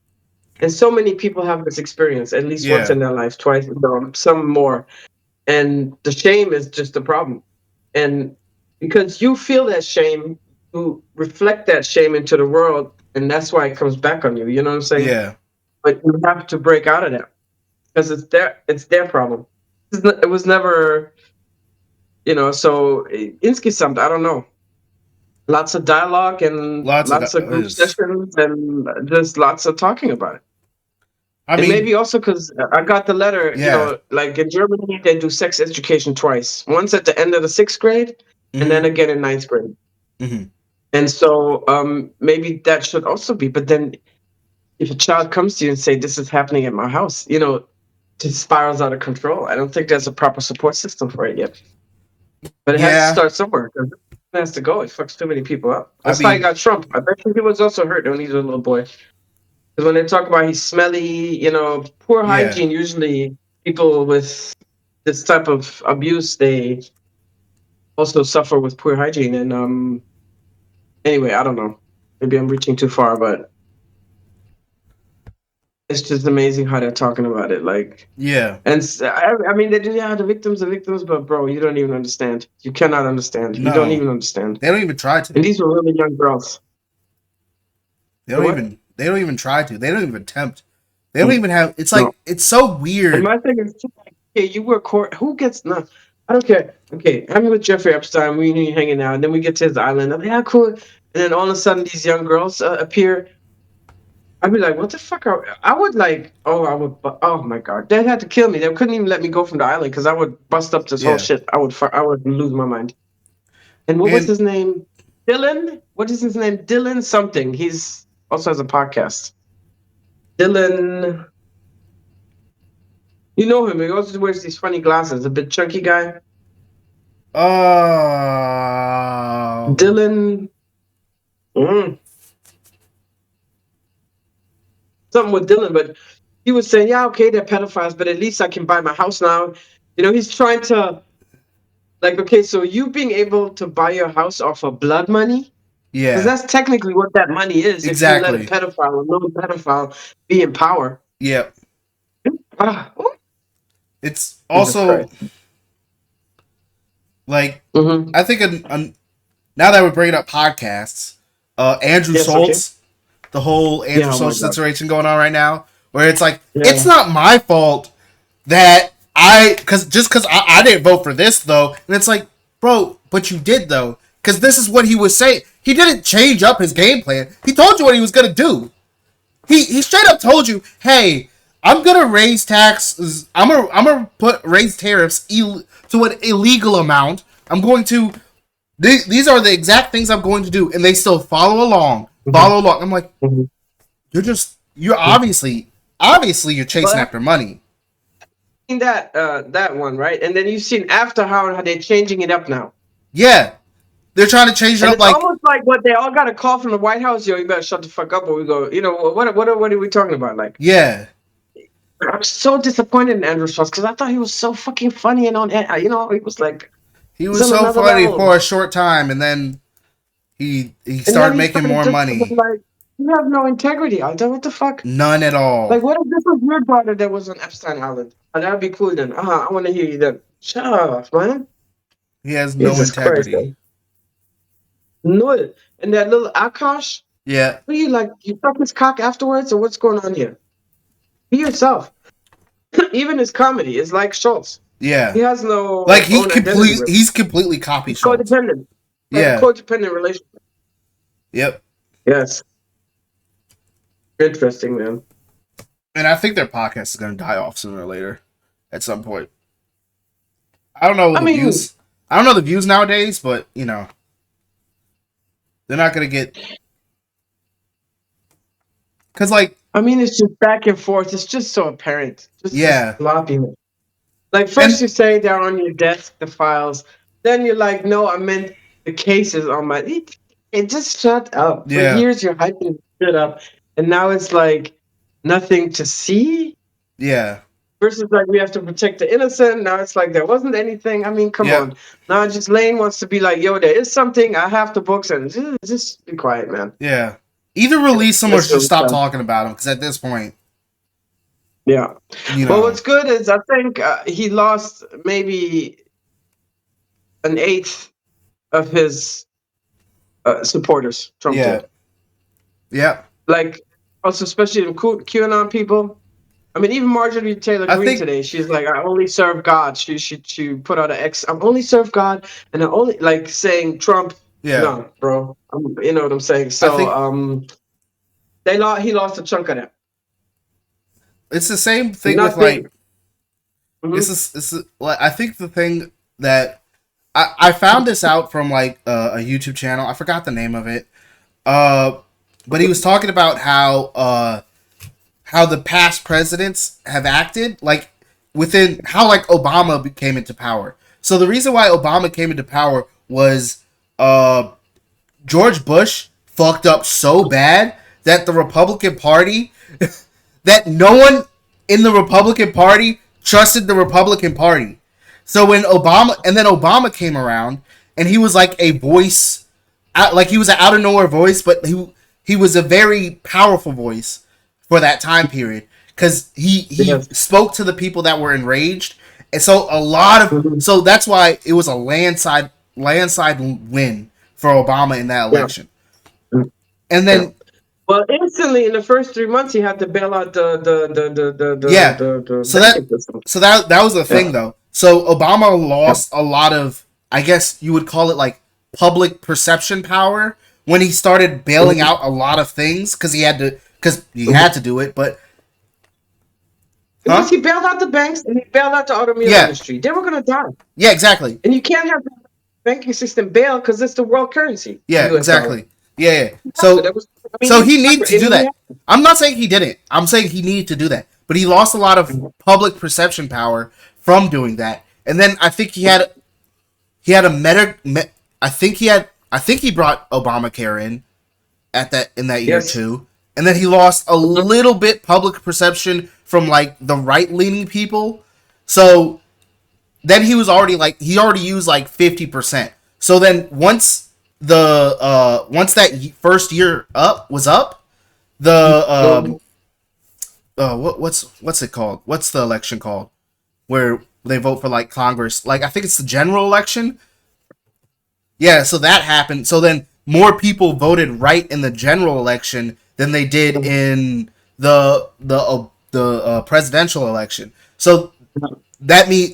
A: And so many people have this experience at least once in their life, twice, some more. And the shame is just the problem. And because you feel that shame, you reflect that shame into the world, and that's why it comes back on you. You know what I'm saying?
B: Yeah.
A: But you have to break out of that because it's their problem. It was never, so insgesamt, I don't know. Lots of dialogue and lots of group sessions and just lots of talking about it. And maybe also because I got the letter, like in Germany, they do sex education twice. Once at the end of the 6th grade and then again in 9th grade.
B: Mm-hmm.
A: And so maybe that should also be. But then if a child comes to you and say, this is happening at my house, it just spirals out of control. I don't think there's a proper support system for it yet. But it has to start somewhere. It has to go. It fucks too many people up. That's why he got Trump. I bet he was also hurt when he was a little boy. Because when they talk about he's smelly, poor hygiene, usually people with this type of abuse, they also suffer with poor hygiene. And anyway, I don't know. Maybe I'm reaching too far, but it's just amazing how they're talking about it. Like, and they do, the victims, but bro, you don't even understand. You cannot understand.
B: No.
A: You don't even understand.
B: They don't even try to.
A: And these were really young girls.
B: They don't even try to. They don't even attempt. They don't even have. It's like it's so weird.
A: And my thing is, okay, you were court. Who gets no? I don't care. Okay, I'm with Jeffrey Epstein. We hanging out, and then we get to his island. I'm like, yeah, cool. And then all of a sudden, these young girls appear. I'd be like, what the fuck? I would like. Oh my god, they had to kill me. They couldn't even let me go from the island because I would bust up this whole shit. I would lose my mind. And what was his name? Dylan. What is his name? Dylan something. He's also has a podcast. Dylan, you know him. He also wears these funny glasses. A bit chunky guy. Dylan. Something with Dylan, but he was saying, yeah, okay, they're pedophiles, but at least I can buy my house now. He's trying to, like, okay, so you being able to buy your house off of blood money?
B: Yeah.
A: Because that's technically what that money is.
B: Exactly.
A: If you let a pedophile, a known pedophile, be in power.
B: Yeah. It's also like, I think now that we're bringing up podcasts, Andrew Schultz, the whole Andrew Schultz situation going on right now, where it's like, it's not my fault that because I didn't vote for this though. And it's like, bro, but you did though. Because this is what he was saying. He didn't change up his game plan. He told you what he was going to do. He straight up told you, hey, I'm going to raise taxes. I'm going to raise tariffs to an illegal amount. I'm going to, these are the exact things I'm going to do. And they still follow along. I'm like, you're obviously you're chasing after money.
A: That one, right? And then you've seen after how they're changing it up now.
B: Yeah. They're trying to change it up,
A: like almost like what they all got a call from the White House. Yo, you better shut the fuck up, or we go. What are we talking about? Like,
B: yeah,
A: I'm so disappointed in Andrew Schultz because I thought he was so fucking funny and he was like,
B: he was so funny for a short time, and then he started making more money.
A: Like, you have no integrity, Alter. What the fuck?
B: None at all.
A: Like, what if this was your daughter that was on Epstein Island? That'd be cool then. I want to hear you then. Shut up, man.
B: He has no integrity.
A: Christ, no, and that little Akash.
B: Yeah.
A: What are you like? You suck his cock afterwards, or what's going on here? Be yourself. Even his comedy is like Schultz.
B: Yeah.
A: He has no
B: like he's completely copied Schultz.
A: Codependent.
B: Yeah.
A: Codependent relationship.
B: Yep.
A: Yes. Interesting, man.
B: And I think their podcast is going to die off sooner or later, at some point. I don't know the views. I don't know the views nowadays, but they're not going to get... Because, like...
A: it's just back and forth. It's just so apparent. Just
B: sloppy.
A: Like, first you say they're on your desk, the files. then you're like, no, I meant the cases on my. It just shut up. For
B: Yeah.
A: years, you're hyping shit up, and now it's like nothing to see.
B: Yeah.
A: Versus like we have to protect the innocent. Now it's like there wasn't anything. I mean, come
B: Yeah.
A: on. Now just Lane wants to be like, yo, there is something. I have the books, and just be quiet, man.
B: Yeah. Either release them or
A: That's
B: just
A: really
B: stop
A: tough.
B: talking about them. Because at this point,
A: Yeah.
B: you
A: Well,
B: know.
A: what's good is I think he lost maybe an eighth of his supporters. Trump
B: Yeah.
A: did.
B: Yeah.
A: Like, also, especially the QAnon people. I mean, even Marjorie Taylor
B: I
A: Greene
B: think.
A: today, she's like, I only serve God. She put out an X. I'm only serve God, and I only like saying Trump.
B: Yeah.
A: No, bro. You know what I'm saying.
B: I
A: So,
B: think
A: he lost a chunk of that.
B: it's the same thing with
A: Nothing.
B: like.
A: Mhm.
B: This is like I think the thing that I found this out from like a YouTube channel. I forgot the name of it. But he was talking about how the past presidents have acted, like within how like Obama came into power. So the reason why Obama came into power was George Bush fucked up so bad that the Republican Party that no one in the Republican Party trusted the Republican Party. So when Obama came around and he was like a voice, like he was an out of nowhere voice, but he was a very powerful voice for that time period because he
A: Yes.
B: spoke to the people that were enraged, and so
A: Mhm.
B: so that's why it was a landslide win for Obama in that
A: Yeah.
B: election. And
A: Yeah.
B: then
A: Well, instantly in the first 3 months, he had to bail out
B: yeah,
A: the
B: so
A: banking system.
B: that was the thing
A: Yeah.
B: though. So Obama
A: Yeah.
B: lost a lot of, I guess you would call it like public perception power when he started bailing
A: Mhm.
B: out a lot of things because he had
A: Mhm.
B: to do it. But
A: Because he bailed out the banks and he bailed out the automobile
B: Yeah,
A: industry. They were going to die.
B: yeah, exactly.
A: And you can't have the banking system bail because it's the world currency, the
B: Yeah,
A: US dollar.
B: exactly. Yeah.
A: So that was, I mean,
B: So
A: he's
B: he needed
A: separate,
B: to
A: and
B: do
A: he
B: that. I'm not saying he didn't. I'm saying he needed to do that. But he lost a lot of public perception power from doing that. And then I think he had a I think he brought Obamacare in that year
A: yes.
B: too. And then he lost a little bit public perception from like the right leaning people. So then he already used like 50%. So then once that first year was up, the what's it called? What's the election called? Where they vote for like Congress. Like I think it's the general election. Yeah, so that happened. So then more people voted right in the general election than they did in the presidential election. So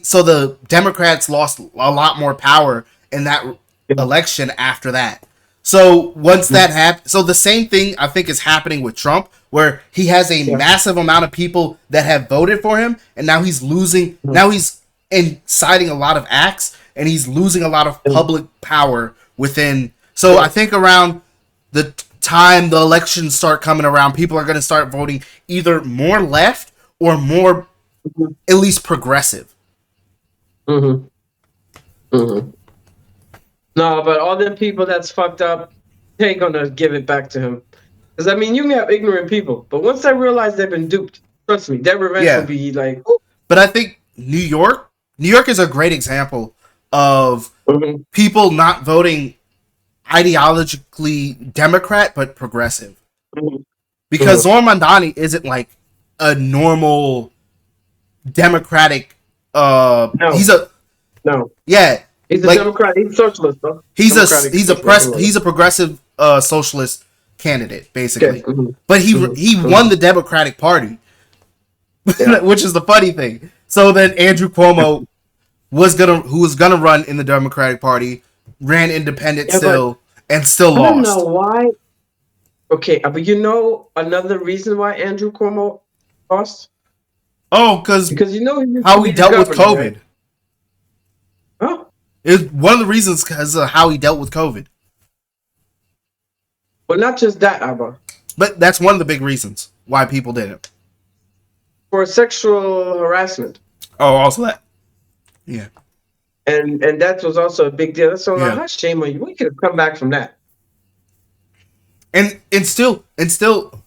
B: so the Democrats lost a lot more power in that election after that. So once that happened, so the same thing I think is happening with Trump, where he has a massive amount of people that have voted for him, and now he's losing. Now he's inciting a lot of acts, and he's losing a lot of public power within. So I think around the time the elections start coming around, people are going to start voting either more left or more, at least progressive.
A: Mm-hmm. Mm-hmm. No, but all them people that's fucked up, they gonna give it back to him. Because I mean, you can have ignorant people, but once they realize they've been duped, trust me, their revenge will be like. Ooh.
B: But I think New York is a great example of people not voting ideologically Democrat but progressive. Because Zoran Mandani isn't like a normal Democratic.
A: No.
B: He's
A: He's a
B: like,
A: Democrat. He's a socialist, though.
B: He's a progressive socialist candidate, basically.
A: Okay.
B: But he won the Democratic Party, which is the funny thing. So then Andrew Cuomo who was gonna run in the Democratic Party, ran independent and still lost.
A: I don't know why. Okay, but you know another reason why Andrew Cuomo lost?
B: Oh, because
A: you know
B: how he dealt with COVID.
A: Right? Huh?
B: It's one of the reasons because of how he dealt with COVID.
A: But not just that, Abba.
B: But that's one of the big reasons why people didn't.
A: For sexual harassment.
B: Oh, also that. Yeah.
A: and that was also a big deal. So like, shame on you. We could have come back from that.
B: And still,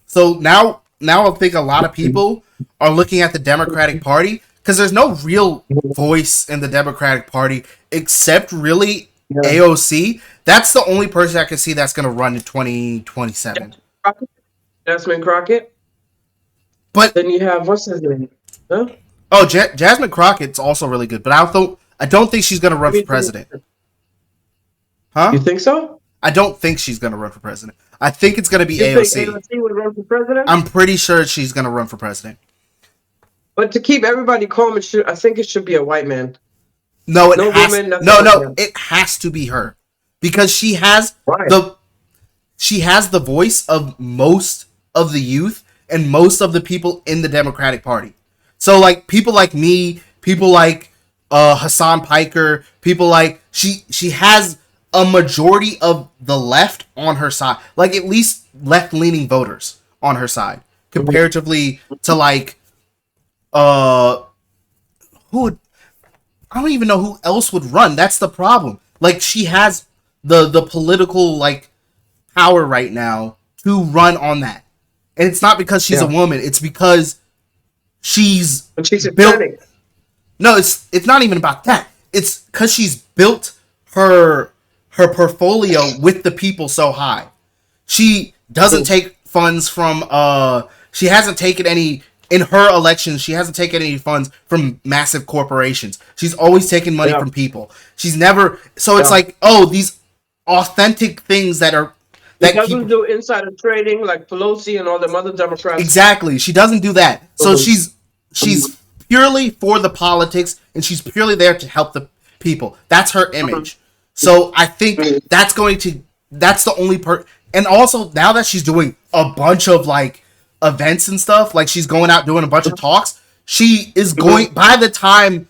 B: so now I think a lot of people are looking at the Democratic Party because there's no real voice in the Democratic Party except really AOC. That's the only person I can see that's going to run in 2027.
A: Jasmine Crockett.
B: But
A: then you have, what's his name? Huh?
B: Oh, Jasmine Crockett's also really good, but I don't think she's going to run for president. Huh?
A: You think so?
B: I don't think she's going to run for president. I think it's going to be AOC.
A: Think AOC would run for president?
B: I'm pretty sure she's going to run for president.
A: But to keep everybody calm, I think it should be a white man.
B: No, it has to be her, because she has the voice of most of the youth and most of the people in the Democratic Party. So like people like me, people like Hassan Piker, people like she has a majority of the left on her side, like at least left-leaning voters on her side, comparatively to like who I don't even know who else would run. That's the problem. Like she has the political like power right now to run on that, and it's not because she's a woman. It's because she's built. No, it's not even about that. It's because she's built her portfolio with the people so high. She doesn't take funds from she hasn't taken any in her elections. She hasn't taken any funds from massive corporations. She's always taken money from people. She's never it's like, oh, these authentic things that are
A: She doesn't do insider trading like Pelosi and all them other Democrats.
B: Exactly. She doesn't do that. So she's purely for the politics, and she's purely there to help the people. That's her image. So I think that's the only part. And also now that she's doing a bunch of like events and stuff, like she's going out doing a bunch of talks, she is going, by the time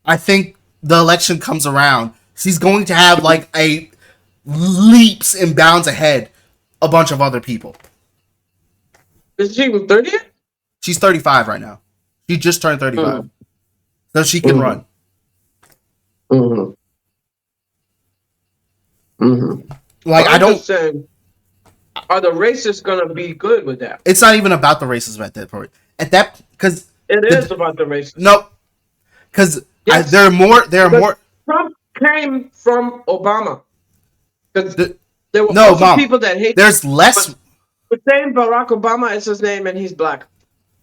B: I think the election comes around, she's going to have like a leaps and bounds ahead a bunch of other people.
A: Is she 30?
B: She's 35 right now. She just turned 35. So she can run. Like, I don't...
A: Saying, are the racists going to be good with that?
B: It's not even about the racism at that point. Because...
A: It is about the racism.
B: No. Because there are more...
A: Trump came from Obama. There were also people that hate.
B: There's less.
A: The same Barack Obama is his name, and he's black.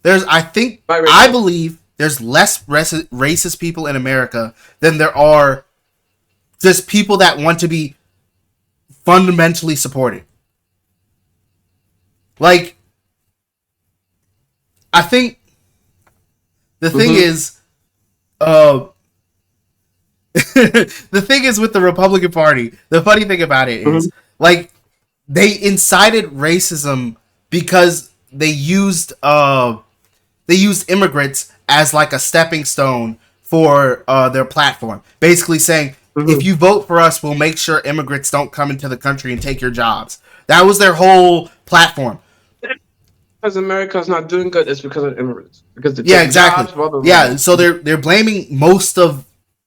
B: I believe there's less racist people in America than there are just people that want to be fundamentally supported. Like, I think the thing is, the thing is with the Republican Party, the funny thing about it is, like, they incited racism because they used immigrants as like a stepping stone for their platform. Basically saying, if you vote for us, we'll make sure immigrants don't come into the country and take your jobs. That was their whole platform.
A: Because America's not doing good, it's because of immigrants. Because
B: exactly. So they're blaming most of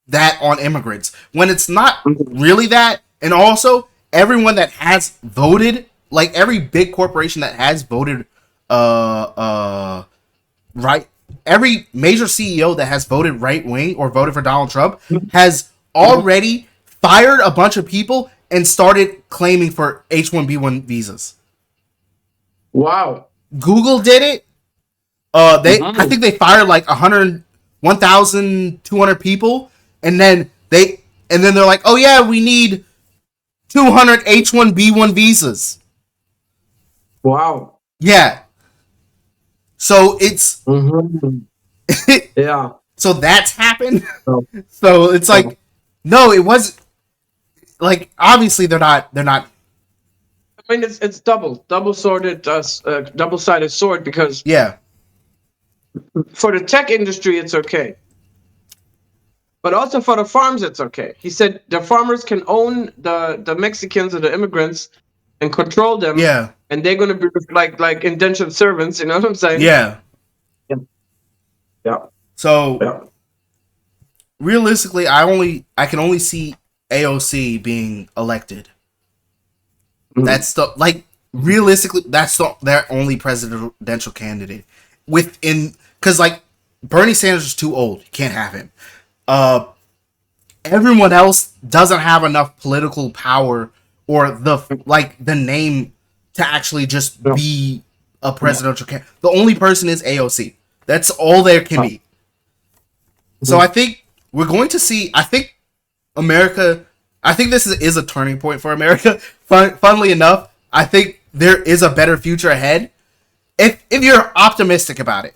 B: that on immigrants when it's not really that. And also everyone that has voted, like every big corporation that has voted right, every major CEO that has voted right wing or voted for Donald Trump has already fired a bunch of people and started claiming for H-1B1 visas.
A: Wow.
B: Google did it. I think they fired like 1,200 people. And then they're like, oh yeah, we need 200 H-1B1 visas.
A: Wow.
B: Yeah. So it's
A: yeah. So
B: that's happened. So it's like, no, it wasn't. Like, obviously they're not. I
A: mean, it's double-sided sword, because for the tech industry it's okay. But also for the farms, it's okay. He said the farmers can own the Mexicans or the immigrants and control them.
B: Yeah.
A: And they're going to be like indentured servants. You know what I'm saying?
B: Yeah.
A: Yeah.
B: So realistically, I can only see AOC being elected. Mm-hmm. That's realistically, that's their only presidential candidate because Bernie Sanders is too old. You can't have him. Everyone else doesn't have enough political power or the name to actually just be a presidential candidate. The only person is AOC. That's all there can be. So I think we're going to see. I think this is a turning point for America. Funnily enough, I think there is a better future ahead if you're optimistic about it.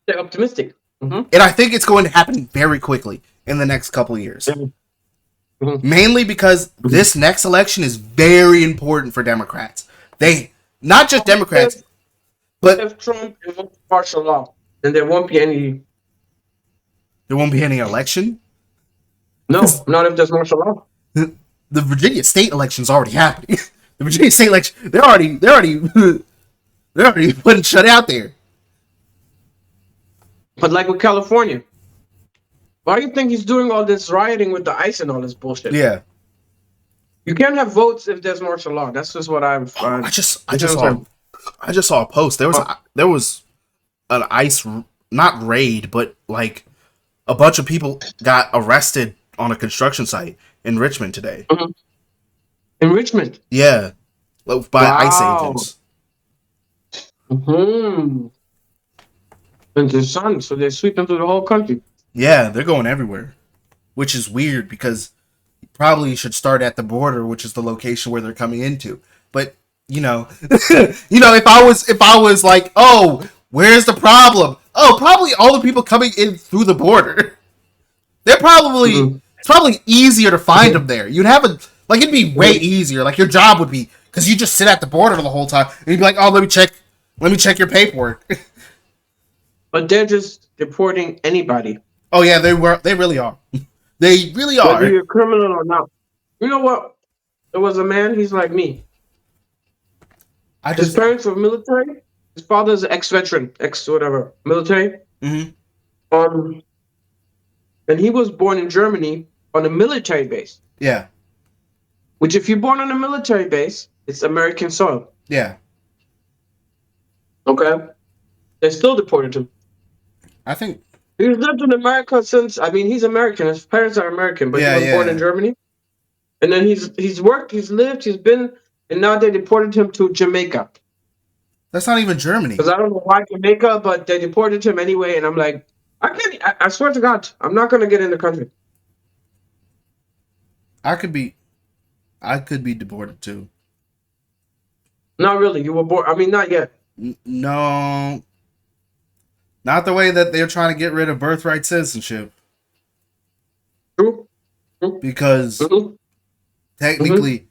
A: They're optimistic.
B: Mm-hmm. And I think it's going to happen very quickly in the next couple of years. Mm-hmm. Mainly because this next election is very important for Democrats. Not just Democrats, but
A: if Trump invokes martial law, then there won't be any.
B: There won't be any election?
A: No, not if there's martial law.
B: The Virginia state election's already happening. The Virginia state election, they're already putting shut out there.
A: But like with California, why do you think he's doing all this rioting with the ICE and all this bullshit?
B: Yeah.
A: You can't have votes if there's martial law. That's just what I'm.
B: I just saw a post. There was an ICE not raid, but a bunch of people got arrested on a construction site in Richmond today.
A: Mm-hmm. In Richmond?
B: Yeah, by ICE agents.
A: Hmm. And the sun, so they're sweeping through the whole country.
B: Yeah, they're going everywhere, which is weird because you probably should start at the border, which is the location where they're coming into. But if I was like, oh, where's the problem? Oh, probably all the people coming in through the border. They're probably it's probably easier to find them there. You'd have it'd be way easier. Your job would be because you just sit at the border the whole time and you'd be like, oh, let me check your paperwork.
A: But they're just deporting anybody.
B: Oh yeah, they really are. They really are.
A: Whether you're a criminal or not. You know what? There was a man. He's like me. His parents were military. His father's ex-veteran, ex-whatever, military.
B: Mm-hmm.
A: And he was born in Germany on a military base.
B: Yeah.
A: Which, if you're born on a military base, it's American soil.
B: Yeah.
A: Okay. They still deported him.
B: I think
A: he's lived in America since. I mean, he's American. His parents are American, but he was born in Germany. And then he's worked, he's lived, he's been, and now they deported him to Jamaica.
B: That's not even Germany.
A: Because I don't know why Jamaica, but they deported him anyway. And I'm like, I swear to God, I'm not going to get in the country.
B: I could be deported too.
A: Not really. You were born. I mean, not yet.
B: No. Not the way that they're trying to get rid of birthright citizenship.
A: True.
B: Because technically,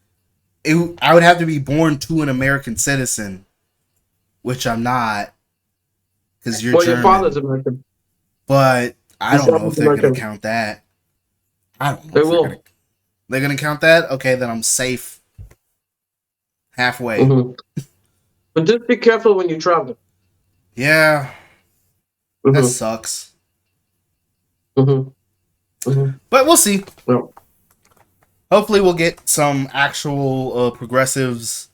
B: I would have to be born to an American citizen, which I'm not. Because you're German.
A: Your father's American.
B: But I don't know if they're going to count that. I don't know.
A: They will.
B: They're going to count that? Okay, then I'm safe. Halfway.
A: But just be careful when you travel.
B: Yeah. That sucks. But we'll see.
A: Yeah.
B: Hopefully we'll get some actual progressives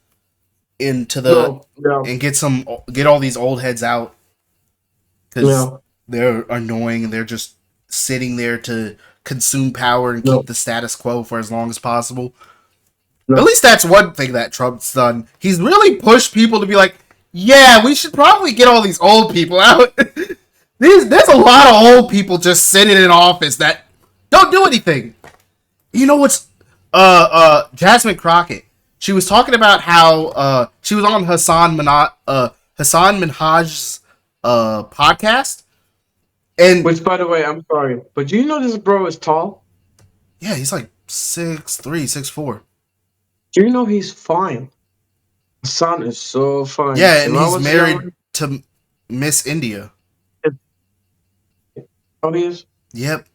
B: into and get all these old heads out. Because they're annoying and they're just sitting there to consume power and keep the status quo for as long as possible. At least that's one thing that Trump's done. He's really pushed people to be like, yeah, we should probably get all these old people out. There's a lot of old people just sitting in office that don't do anything. You know what's Jasmine Crockett? She was talking about how she was on Hassan Minhaj's podcast.
A: Which, by the way, I'm sorry, but do you know this bro is tall?
B: Yeah, he's like 6'3", 6'4".
A: Do you know he's fine? Hassan is so fine.
B: Yeah, and he's married to Miss India.
A: Oh, he is?
B: Yep.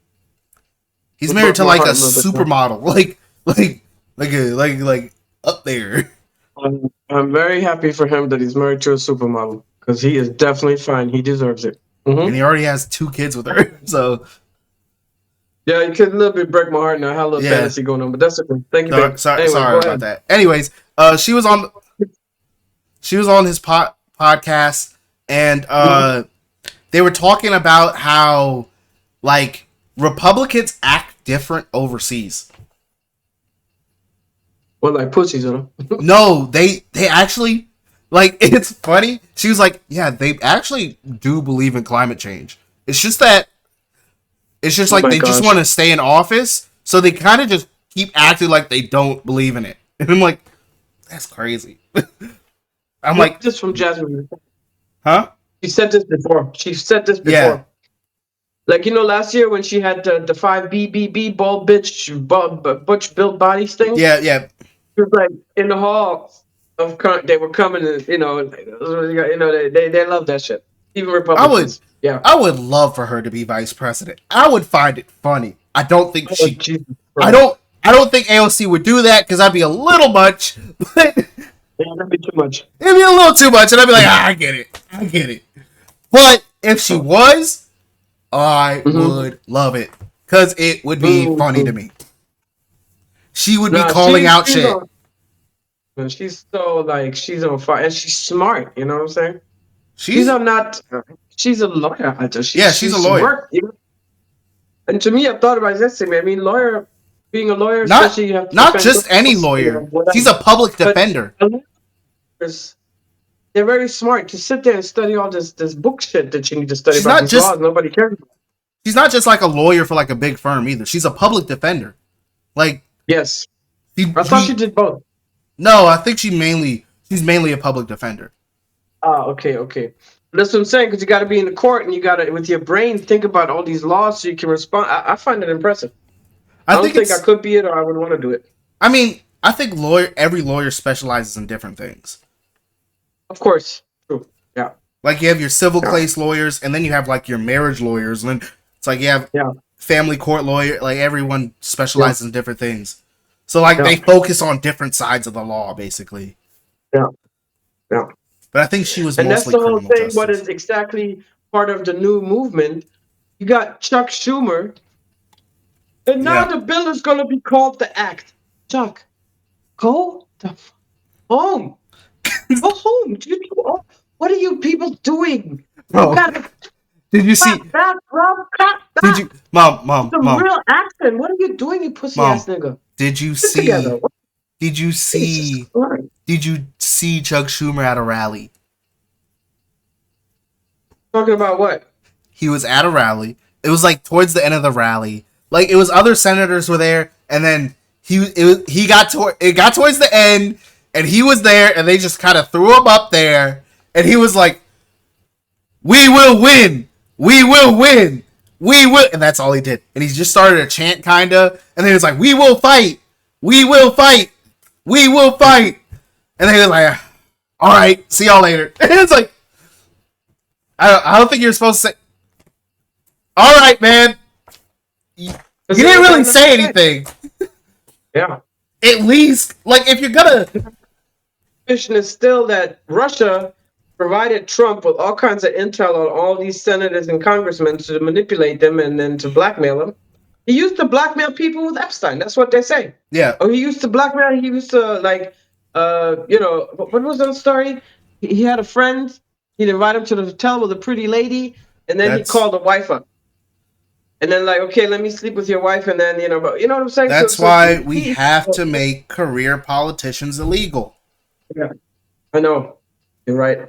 B: He's married to like a supermodel, like up there.
A: I'm very happy for him that he's married to a supermodel because he is definitely fine. He deserves it.
B: And he already has 2 kids with her, so
A: Yeah, you could a little bit break my heart now. I had a little fantasy going on, but that's okay. Thank you, babe.
B: Sorry
A: Anyway, go
B: about
A: ahead.
B: that. Anyways, she was on his podcast, and they were talking about how like Republicans act different overseas.
A: Well, like pussies, you know?
B: No, they actually, like, it's funny. She was like, yeah, they actually do believe in climate change. It's just like they just want to stay in office, so they kind of just keep acting like they don't believe in it. And I'm like, that's crazy. I'm like,
A: just from Jasmine.
B: huh?
A: She said this before.
B: Yeah.
A: Like, last year when she had the 5BBB bald butch built bodies thing.
B: Yeah.
A: She was like in the hall they were coming and they love that shit. Even Republicans.
B: I would love for her to be vice president. I would find it funny. I don't think I don't think AOC would do that because I'd be a little much. But
A: yeah, that'd be too much.
B: It'd be a little too much, and I'd be like, I get it. But if she was, I would love it because it would be funny to me. She would be calling out shit.
A: She's so like she's on fire and she's smart. You know what I'm saying? She's a lawyer.
B: She's a lawyer.
A: Smart, And to me, I've thought about this thing. I mean, being a lawyer, especially you have to
B: not just any lawyer. She's a public defender.
A: They're very smart to sit there and study all this book shit that you need to study about these laws. Nobody cares about.
B: She's not just like a lawyer for like a big firm either. She's a public defender. Like,
A: yes, I thought she did both.
B: No, I think she's mainly a public defender.
A: Oh, okay. That's what I'm saying, because you got to be in the court and you got to, with your brain, think about all these laws so you can respond. I find it impressive. I don't think I could be it or I would want to do it.
B: I mean, I think every lawyer specializes in different things.
A: Of course. True. Yeah.
B: Like you have your civil case lawyers and then you have like your marriage lawyers. And then it's like you have family court lawyer. Like everyone specializes in different things. So like they focus on different sides of the law, basically.
A: Yeah.
B: But I think she was
A: and
B: mostly
A: that's the whole thing.
B: justice.
A: What is exactly part of the new movement? You got Chuck Schumer, and now the bill is going to be called the Act. Chuck, go home. Go home. What are you people doing?
B: Bro, did you see? Did you, mom?
A: Real action. What are you doing, you pussy ass nigga?
B: Did you see? Did you see? Did you see Chuck Schumer at a rally?
A: Talking about what?
B: He was at a rally. It was like towards the end of the rally. Like it was other senators were there, and then it got towards the end, and he was there, and they just kind of threw him up there, and he was like, "We will win, we will win, we will," and that's all he did. And he just started a chant, kinda, and then he was like, "We will fight, we will fight, we will fight," and then he was like, "All right, see y'all later." And it's like, I don't think you're supposed to say, "All right, man." You didn't really say anything.
A: Yeah.
B: At least, like, if you're gonna...
A: The suspicion is still that Russia provided Trump with all kinds of intel on all these senators and congressmen to manipulate them and then to blackmail them. He used to blackmail people with Epstein. That's what they say.
B: Yeah.
A: Oh, he used to blackmail. He used to, like, what was that story? He had a friend. He'd invite him to the hotel with a pretty lady, and then he'd call the wife up. And then, like, okay, let me sleep with your wife, and then, but you know what I'm saying?
B: That's why we have to make career politicians illegal.
A: Yeah, I know. You're right.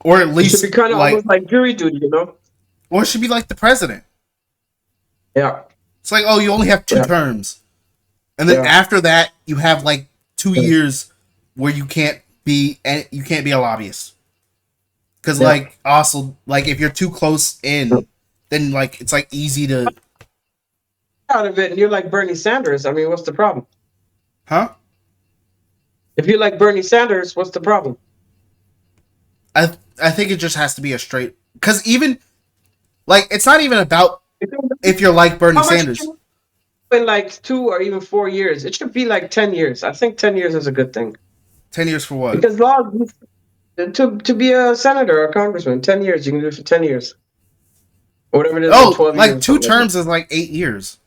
B: Or at least
A: it should be kind of almost like jury duty,
B: Or it should be like the president.
A: Yeah.
B: It's like, oh, you only have 2 terms. And then after that, you have, like, 2 years where you can't be a lobbyist. Because, like, also, like, if you're too close in... then, like, it's, like, easy to...
A: out of it, and you're like Bernie Sanders. I mean, what's the problem?
B: Huh?
A: If you're like Bernie Sanders, what's the problem?
B: I think it just has to be a straight... Because even... Like, it's not even about if you're like Bernie Sanders.
A: In, like, 2 or even 4 years. It should be, like, 10 years. I think 10 years is a good thing.
B: 10 years for what?
A: Because laws... To be a senator or a congressman, 10 years. You can do it for 10 years. or whatever it is.
B: Oh,
A: 12
B: like
A: years.
B: 2 terms is like 8 years.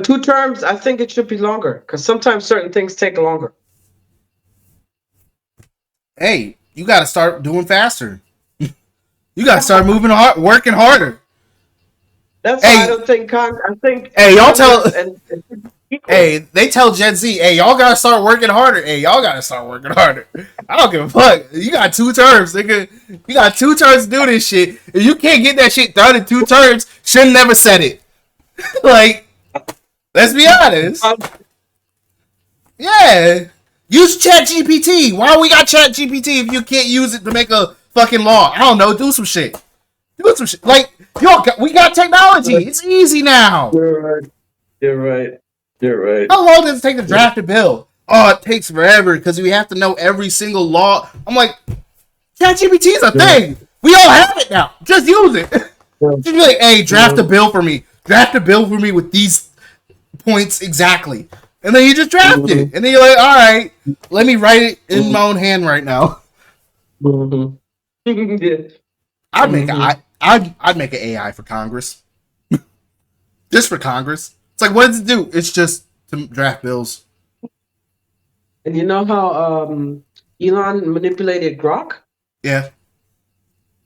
A: 2 terms, I think it should be longer because sometimes certain things take longer.
B: Hey, you got to start doing faster. You got to start moving hard, working harder.
A: That's why I don't think I think.
B: Hey, y'all tell.
A: And
B: hey, they tell Gen Z, hey, y'all gotta start working harder. Hey, y'all gotta start working harder. I don't give a fuck. You got 2 terms, nigga. You got 2 terms to do this shit. If you can't get that shit done in 2 terms, should never said it. Like, let's be honest. Yeah. Use ChatGPT. Why we got ChatGPT if you can't use it to make a fucking law? I don't know. Do some shit. Do some shit. Like, we got technology. It's easy now.
A: You're right. You're right. You're right.
B: How long does it take to draft a bill? Oh, it takes forever because we have to know every single law. I'm like, ChatGPT is a thing. We all have it now. Just use it. Just be like, hey, draft a bill for me. Draft a bill for me with these points exactly. And then you just draft it. And then you're like, all right, let me write it in my own hand right now. I'd make an AI for Congress. Just for Congress. It's like, what does it do? It's just to draft bills.
A: And you know how Elon manipulated Grok?
B: Yeah.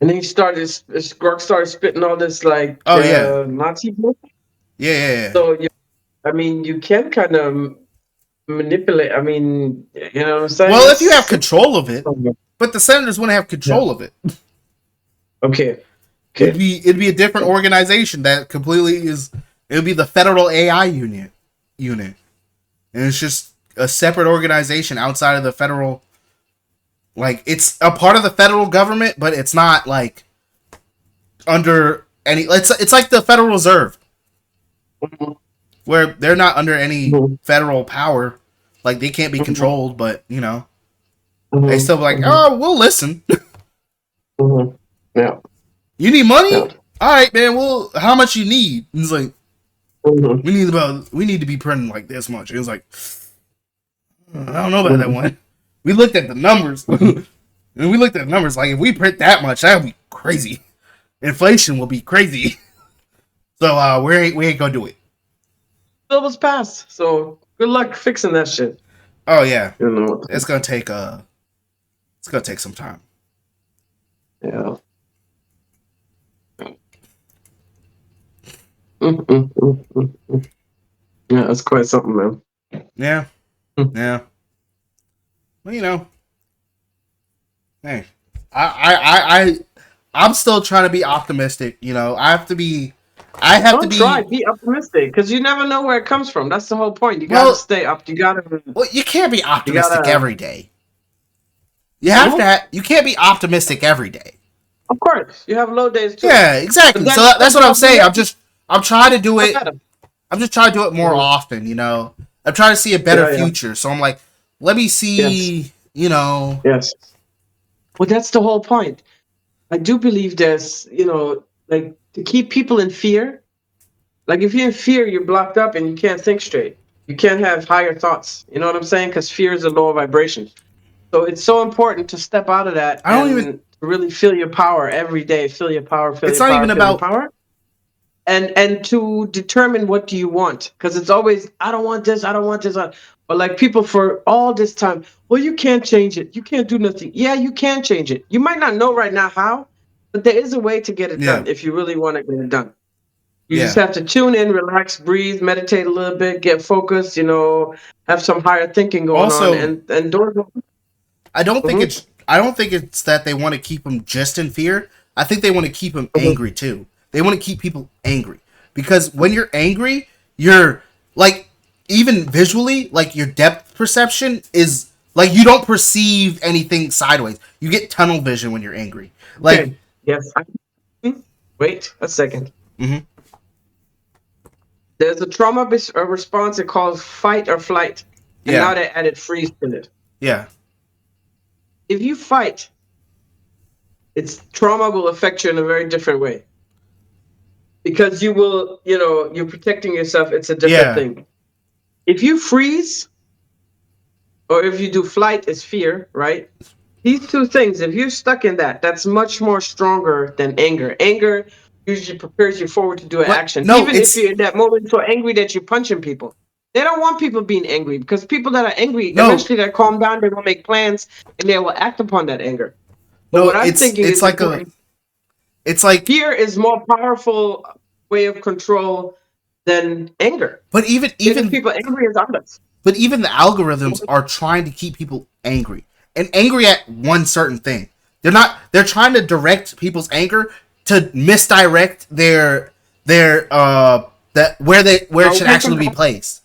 A: And then Grok started spitting all this like Nazi book.
B: Yeah.
A: So you can kind of manipulate. I mean, you know what I'm saying?
B: Well, if you have control of it, but the senators wouldn't have control of it.
A: Okay.
B: It'd be a different organization that completely is. It would be the Federal AI unit, and it's just a separate organization outside of the federal. Like, it's a part of the federal government, but it's not like under any. It's like the Federal Reserve, where they're not under any federal power. Like, they can't be controlled, but they still be like, oh, we'll listen.
A: Yeah.
B: You need money? Yeah. All right, man. Well, how much you need? And it's like, we need to be printing like this much. It was like, I don't know about that one. We looked at the numbers. And we looked at the numbers. Like, if we print that much, that would be crazy. Inflation will be crazy. So we ain't gonna do it.
A: Bill was passed. So good luck fixing that shit.
B: Oh yeah. It's gonna take some time.
A: Yeah. Yeah, that's quite something, man.
B: Yeah. Yeah. Well, hey, I'm still trying to be optimistic. I have to be
A: optimistic because you never know where it comes from. That's the whole point. You gotta stay up. You gotta.
B: Well, you can't be optimistic every day. You have to. You can't be optimistic every day.
A: Of course, you have low days too.
B: Yeah, exactly. So that's what I'm saying. I'm trying to do it. I'm just trying to do it more often. I'm trying to see a better future. So I'm like, let me see.
A: Yes. Yes. Well, that's the whole point. I do believe there's, like, to keep people in fear. Like, if you're in fear, you're blocked up and you can't think straight. You can't have higher thoughts. You know what I'm saying? Because fear is a lower vibration. So it's so important to step out of that and really feel your power every day. Feel your power.
B: It's not even about
A: power. And to determine what do you want. Because it's always, I don't want this. I don't want this. But like people for all this time, well, you can't change it. You can't do nothing. Yeah, you can change it. You might not know right now how, but there is a way to get it done if you really want to get it done. You just have to tune in, relax, breathe, meditate a little bit, get focused, have some higher thinking going on. And doors open.
B: I don't think it's that they want to keep them just in fear. I think they want to keep them angry too. They want to keep people angry. Because when you're angry, you're like, even visually, like your depth perception is like you don't perceive anything sideways. You get tunnel vision when you're angry. Like,
A: okay. Yes. Wait a second.
B: Mm-hmm.
A: There's a trauma response. It calls fight or flight, and now they added freeze to it.
B: Yeah.
A: If you fight, trauma will affect you in a very different way. Because you will, you're protecting yourself. It's a different thing. If you freeze, or if you do flight, it's fear, right? these two things, if you're stuck in that, that's much more stronger than anger. Anger usually prepares you forward to do an
B: But
A: action.
B: no,
A: Even if you're in that moment so angry that you're punching people. They don't want people being angry because people that are angry,
B: no,
A: eventually they calm down, they will make plans, and they will act upon that anger. But
B: no.
A: what I'm thinking
B: It's
A: is
B: like it's like.
A: fear is more powerful way of control than anger.
B: But even
A: People angry as others.
B: But even the algorithms are trying to keep people angry. And angry at one certain thing. They're trying to direct people's anger to misdirect their that where it should actually be placed.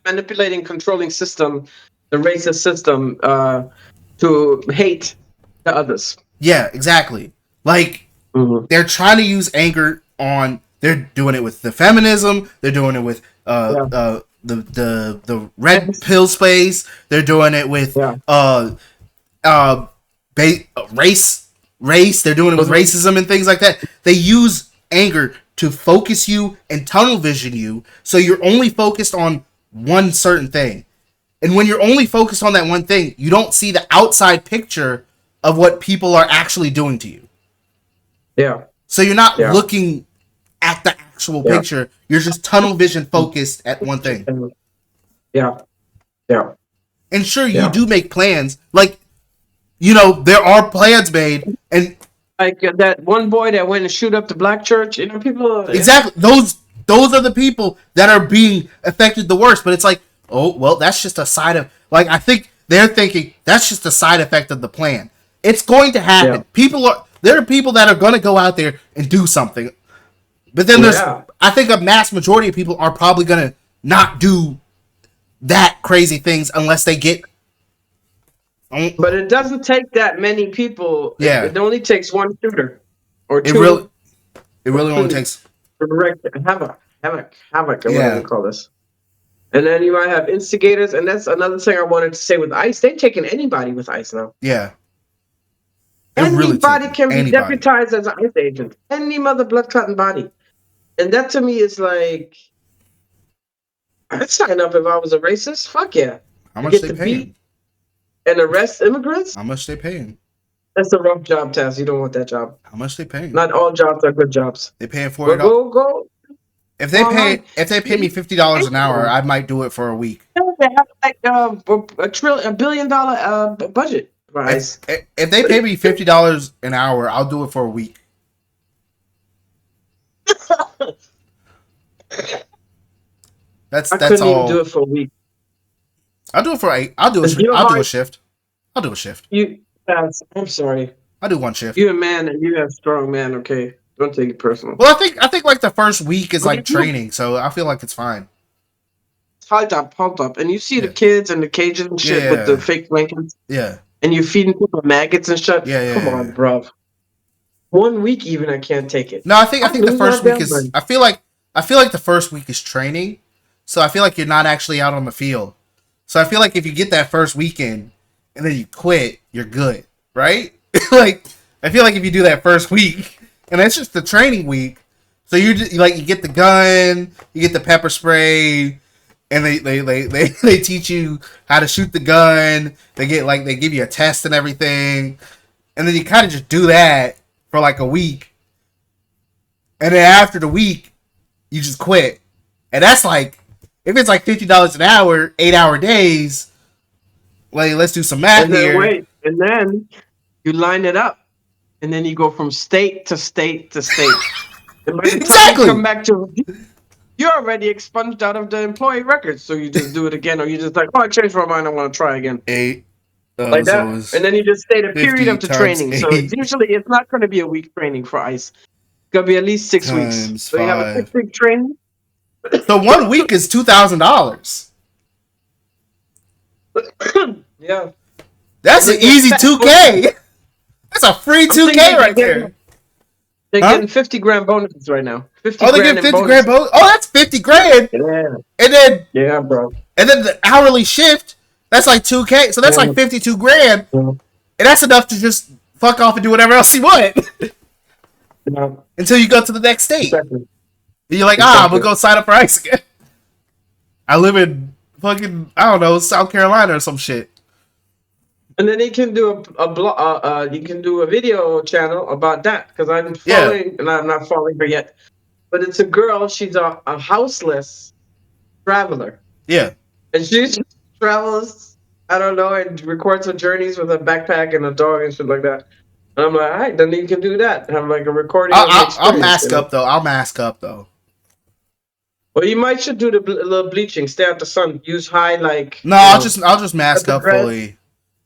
A: Manipulating, controlling system, the racist system, to hate the others.
B: Yeah, exactly. Like they're trying to use anger on. They're doing it with the feminism. They're doing it with the red pill space. They're doing it with race. They're doing it with racism and things like that. They use anger to focus you and tunnel vision you, so you're only focused on one certain thing. And when you're only focused on that one thing, you don't see the outside picture of what people are actually doing to you.
A: Yeah.
B: So you're not looking at the actual picture. You're just tunnel vision focused at one thing.
A: Yeah. Yeah.
B: And sure, you do make plans. Like, there are plans made, and
A: like that one boy that went and shoot up the black church. People.
B: Exactly. Those are the people that are being affected the worst. But it's like, oh well, that's just a side of. Like, I think they're thinking that's just a side effect of the plan. It's going to happen. Yeah. There are people that are going to go out there and do something. But then I think a mass majority of people are probably going to not do that crazy things unless they get.
A: But it doesn't take that many people.
B: Yeah.
A: It only takes one shooter or two.
B: It really only takes.
A: Havoc, whatever you call this. And then you might have instigators, and that's another thing I wanted to say with ICE. They're taking anybody with ICE now.
B: Yeah.
A: Anybody can be deputized as an ICE agent. Any mother blood clotting body. And that to me is like, I'd sign up if I was a racist. Fuck yeah.
B: How much they paying?
A: And arrest immigrants?
B: How much they paying?
A: That's a rough job, Taz. You don't want that job.
B: How much they paying?
A: Not all jobs are good jobs.
B: They paying $40.
A: Go.
B: If they pay me $50 an hour, I might do it for a week.
A: They have like $1 billion budget.
B: If they pay me $50 an hour, I'll do it for a week. That's
A: I couldn't
B: all.
A: Even do it for a week.
B: I'll do it for I'll do a shift. I'll do a shift.
A: I'm sorry.
B: I'll do one shift.
A: You're a man and you're a strong man. Okay, don't take it personal.
B: Well, I think like the first week is like training, so I feel like it's fine.
A: It's pumped up, and you see the kids and the cages and shit with the fake blankets.
B: Yeah.
A: And you're feeding people maggots and shit.
B: Yeah.
A: Come on, bro. 1 week even I can't take it.
B: No, I think the first week is. I feel like the first week is training, so I feel like you're not actually out on the field. So I feel like if you get that first weekend and then you quit, you're good, right? Like, I feel like if you do that first week, and that's just the training week, so you get the gun, you get the pepper spray, and they teach you how to shoot the gun. They give you a test and everything, and then you kind of just do that for like a week, and then after the week, you just quit, and that's like. If it's like $50 an hour, 8-hour days, like let's do some math here.
A: And then you line it up, and then you go from state to state to state. And by the time you come back to, you're already expunged out of the employee records. So you just do it again, or you just like, I changed my mind, I want to try again.
B: 8
A: like that, and then you just stay the period of the training. 8. So usually it's not going to be a week training for ICE. It's going to be at least 6 weeks. So you have a 6-week training.
B: So 1 week is $2,000.
A: Yeah,
B: that's an easy $2K. That's a free $2K right there.
A: They're getting $50,000 bonuses right now.
B: They're getting $50,000 bonus. Oh, that's $50,000.
A: Yeah.
B: And then
A: bro.
B: And then the hourly shift, that's like $2K. So that's like $52,000. And that's enough to just fuck off and do whatever else you want. Until you go to the next state. Exactly. And you're like, I'm gonna go sign up for ICE again. I live in fucking, I don't know, South Carolina or some shit.
A: And then he can do you can do a video channel about that, because I'm
B: Yeah,
A: following, and I'm not following her yet, but it's a girl. She's a houseless traveler,
B: yeah.
A: and she just travels. I don't know, and records her journeys with a backpack and a dog and shit like that. And I'm like, all right, then you can do that. Have like a recording of the
B: I'll
A: experience,
B: mask up though. I'll mask up though.
A: Well, you might should do the little bleaching. Stay out the sun. Use high, like,
B: No, I'll just mask
A: pepper
B: up
A: dress,
B: fully.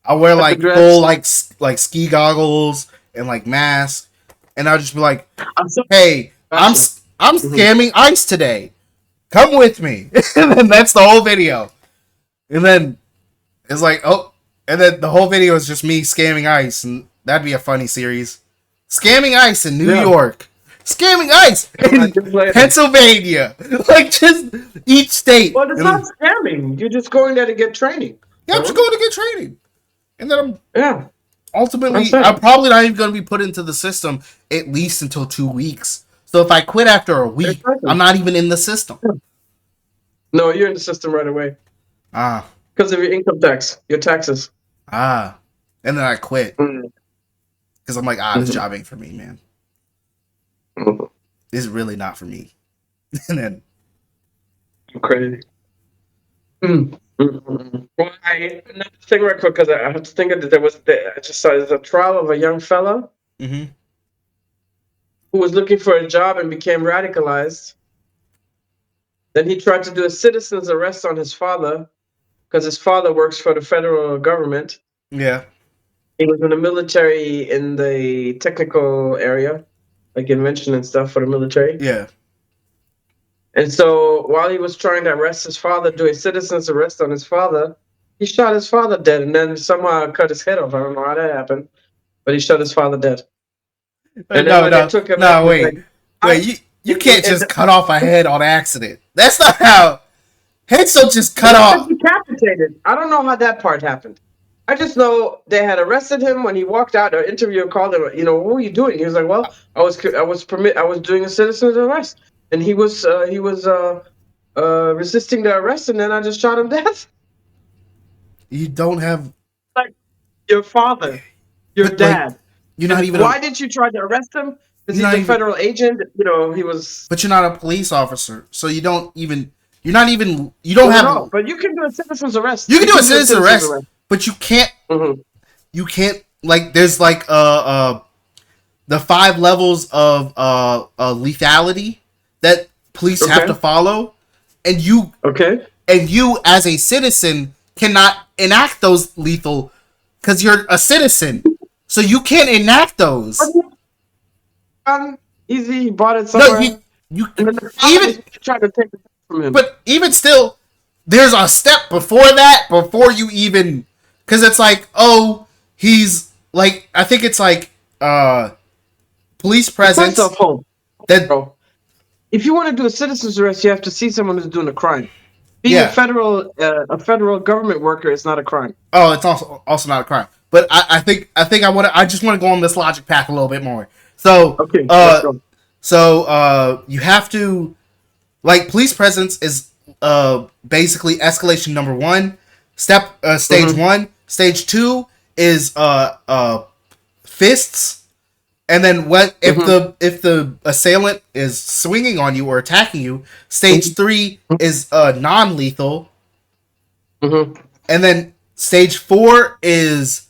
B: I'll wear
A: pepper
B: like full
A: dress.
B: like ski goggles and like mask, and I'll just be like,
A: I'm so
B: "Hey,
A: gotcha.
B: I'm
A: Hmm.
B: scamming ice today. Come with me." And then that's the whole video. And then it's like, oh, and then the whole video is just me scamming ice, and that'd be a funny series. Scamming ice in New
A: Yeah.
B: York. Scamming ice in Pennsylvania. Like just each state.
A: Well, it's not scamming. You're just going there to get training.
B: Yeah, I'm just going to get training. And then
A: Yeah.
B: ultimately, I'm probably not even going to be put into the system at least until 2 weeks. So if I quit after a week,
A: Exactly.
B: I'm not even in the system.
A: No, you're in the system right away.
B: Ah.
A: Because of your income tax, your taxes.
B: Ah. And then I quit.
A: Mm.
B: Because I'm like, this job ain't for me, man. It's really not for me. And then
A: crazy. Well, another thing right quick, because I have to think that I just saw there's a trial of a young fella who was looking for a job and became radicalized. Then he tried to do a citizen's arrest on his father because his father works for the federal government.
B: Yeah.
A: He was in the military in the technical area, like invention and stuff for the military.
B: Yeah.
A: And so while he was trying to arrest his father, do a citizen's arrest on his father, he shot his father dead and then somehow cut his head off. I don't know how that happened, but he shot his father dead. And then when they took him in,
B: wait. Wait, you can't just cut off a head on accident. That's not how heads don't just cut off.
A: Decapitated. I don't know how that part happened. I just know they had arrested him when he walked out. An interviewer called him. What were you doing? He was like, "Well, I was doing a citizen's arrest," and he was resisting the arrest, and then I just shot him dead.
B: You don't have
A: Like your father, your dad.
B: Like, you're not even.
A: Why did you try to arrest him? Because he's a federal agent. He was.
B: But you're not a police officer, so you don't even. You're not even. You don't have.
A: No, but you can do a citizen's arrest.
B: You can do a citizen's arrest, but you can't.
A: Mm-hmm.
B: You can't there's like the 5 levels of lethality that police have to follow, and you as a citizen cannot enact those lethal because you're a citizen, so you can't enact those.
A: Easy, he bought it somewhere.
B: No, you even
A: trying to take it from him.
B: But even still, there's a step before that, before you even, because it's like, oh, he's like, I think it's like police presence.
A: Bro, if you want to do a citizen's arrest, you have to see someone who's doing a crime. Being a federal government worker is not a crime.
B: Oh, it's also not a crime. But I just want to go on this logic path a little bit more. So let's go. So you have to, like, police presence is basically escalation number 1, stage 1. Stage 2 is fists, and then if the assailant is swinging on you or attacking you, stage 3 is non-lethal, and then stage 4 is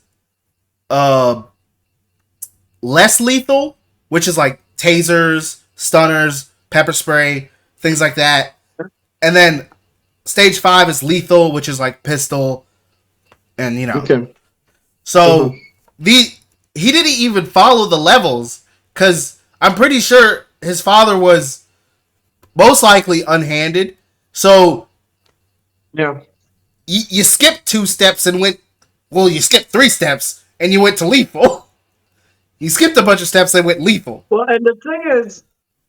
B: less lethal, which is like tasers, stunners, pepper spray, things like that, and then stage 5 is lethal, which is like pistol. And so he didn't even follow the levels because I'm pretty sure his father was most likely unhanded. So you skipped 2 steps and you skipped 3 steps and you went to lethal. You skipped a bunch of steps and went lethal.
A: Well, and the thing is,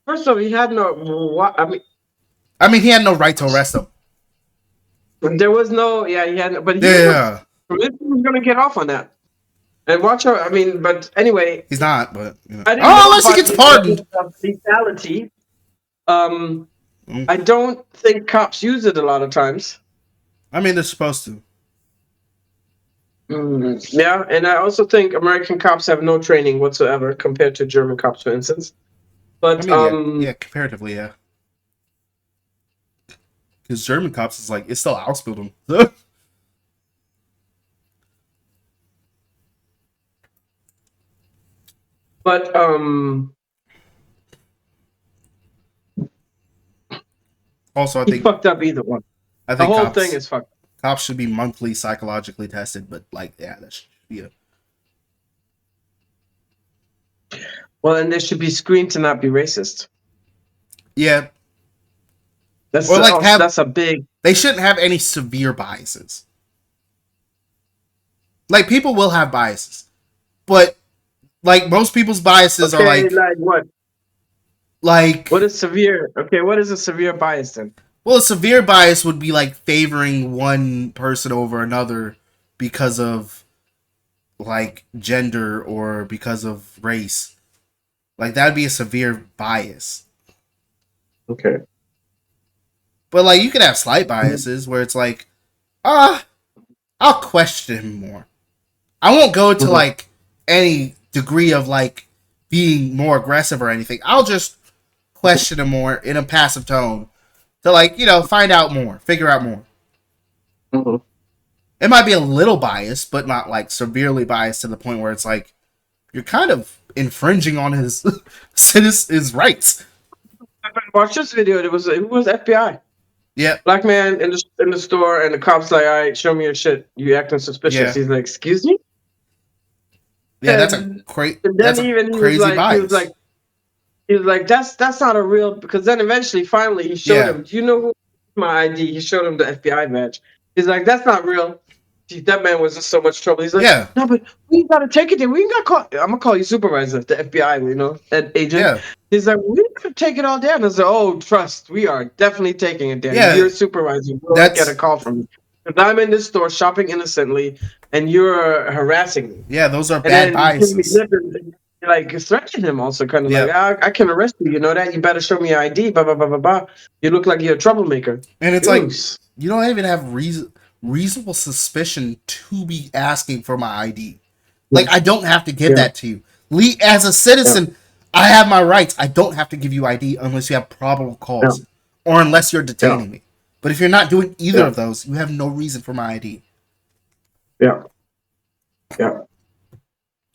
A: first of all, he had no.
B: I mean, he had no right to arrest him.
A: There was no. Yeah, he had. But he was going to get off on that. And watch out. I mean, but anyway.
B: He's not, but. Unless he gets pardoned.
A: Lethality. I don't think cops use it a lot of times.
B: I mean, they're supposed to.
A: Yeah, and I also think American cops have no training whatsoever compared to German cops, for instance.
B: I
A: But
B: mean, yeah, comparatively, yeah. Because German cops is like, it's still Ausbildung.
A: but
B: Also,
A: he fucked up either one.
B: I
A: The
B: think
A: whole thing is fucked.
B: Cops should be monthly psychologically tested, but like, yeah, that should be a.
A: Well, and they should be screened to not be racist.
B: Yeah.
A: That's
B: Or like
A: that's a big.
B: They shouldn't have any severe biases. Like people will have biases, but like most people's biases are like
A: what?
B: Like
A: what is severe? Okay, what is a severe bias then?
B: Well, a severe bias would be like favoring one person over another because of like gender or because of race. Like that would be a severe bias.
A: Okay.
B: But like you could have slight biases where it's like, I'll question him more. I won't go to like any degree of like being more aggressive or anything. I'll just question him more in a passive tone to like, find out more, figure out more. It might be a little biased, but not like severely biased to the point where it's like you're kind of infringing on his his rights.
A: Watch this video. It was FBI.
B: Yeah.
A: Black man in the store, and the cop's like, "All right, show me your shit. You acting suspicious." Yeah. He's like, "Excuse me."
B: Yeah, that's a crazy. That's a crazy bias.
A: He was like, "That's not a real." Because then eventually, finally, he showed him. Do you know who my ID? He showed him the FBI badge. He's like, "That's not real." That man was in so much trouble. He's like, "No, but we gotta take it there. We got call. I'm gonna call you supervisor, the FBI, that agent." Yeah. He's like, "We gotta take it all down." I said, "Oh, trust, we are definitely taking it down. Yeah. You're a supervisor. We'll get a call from you. Because I'm in this store shopping innocently, and you're harassing me."
B: Yeah, those are bad biases.
A: Like threaten him also, kind of like, I can arrest you. You know that? You better show me your ID. Blah blah blah blah blah. You look like you're a troublemaker.
B: And it's like you don't even have reasonable suspicion to be asking for my ID. Like I don't have to give that to you. As a citizen, I have my rights. I don't have to give you ID unless you have probable cause or unless you're detaining me. But if you're not doing either of those, you have no reason for my ID.
A: Yeah. Yeah.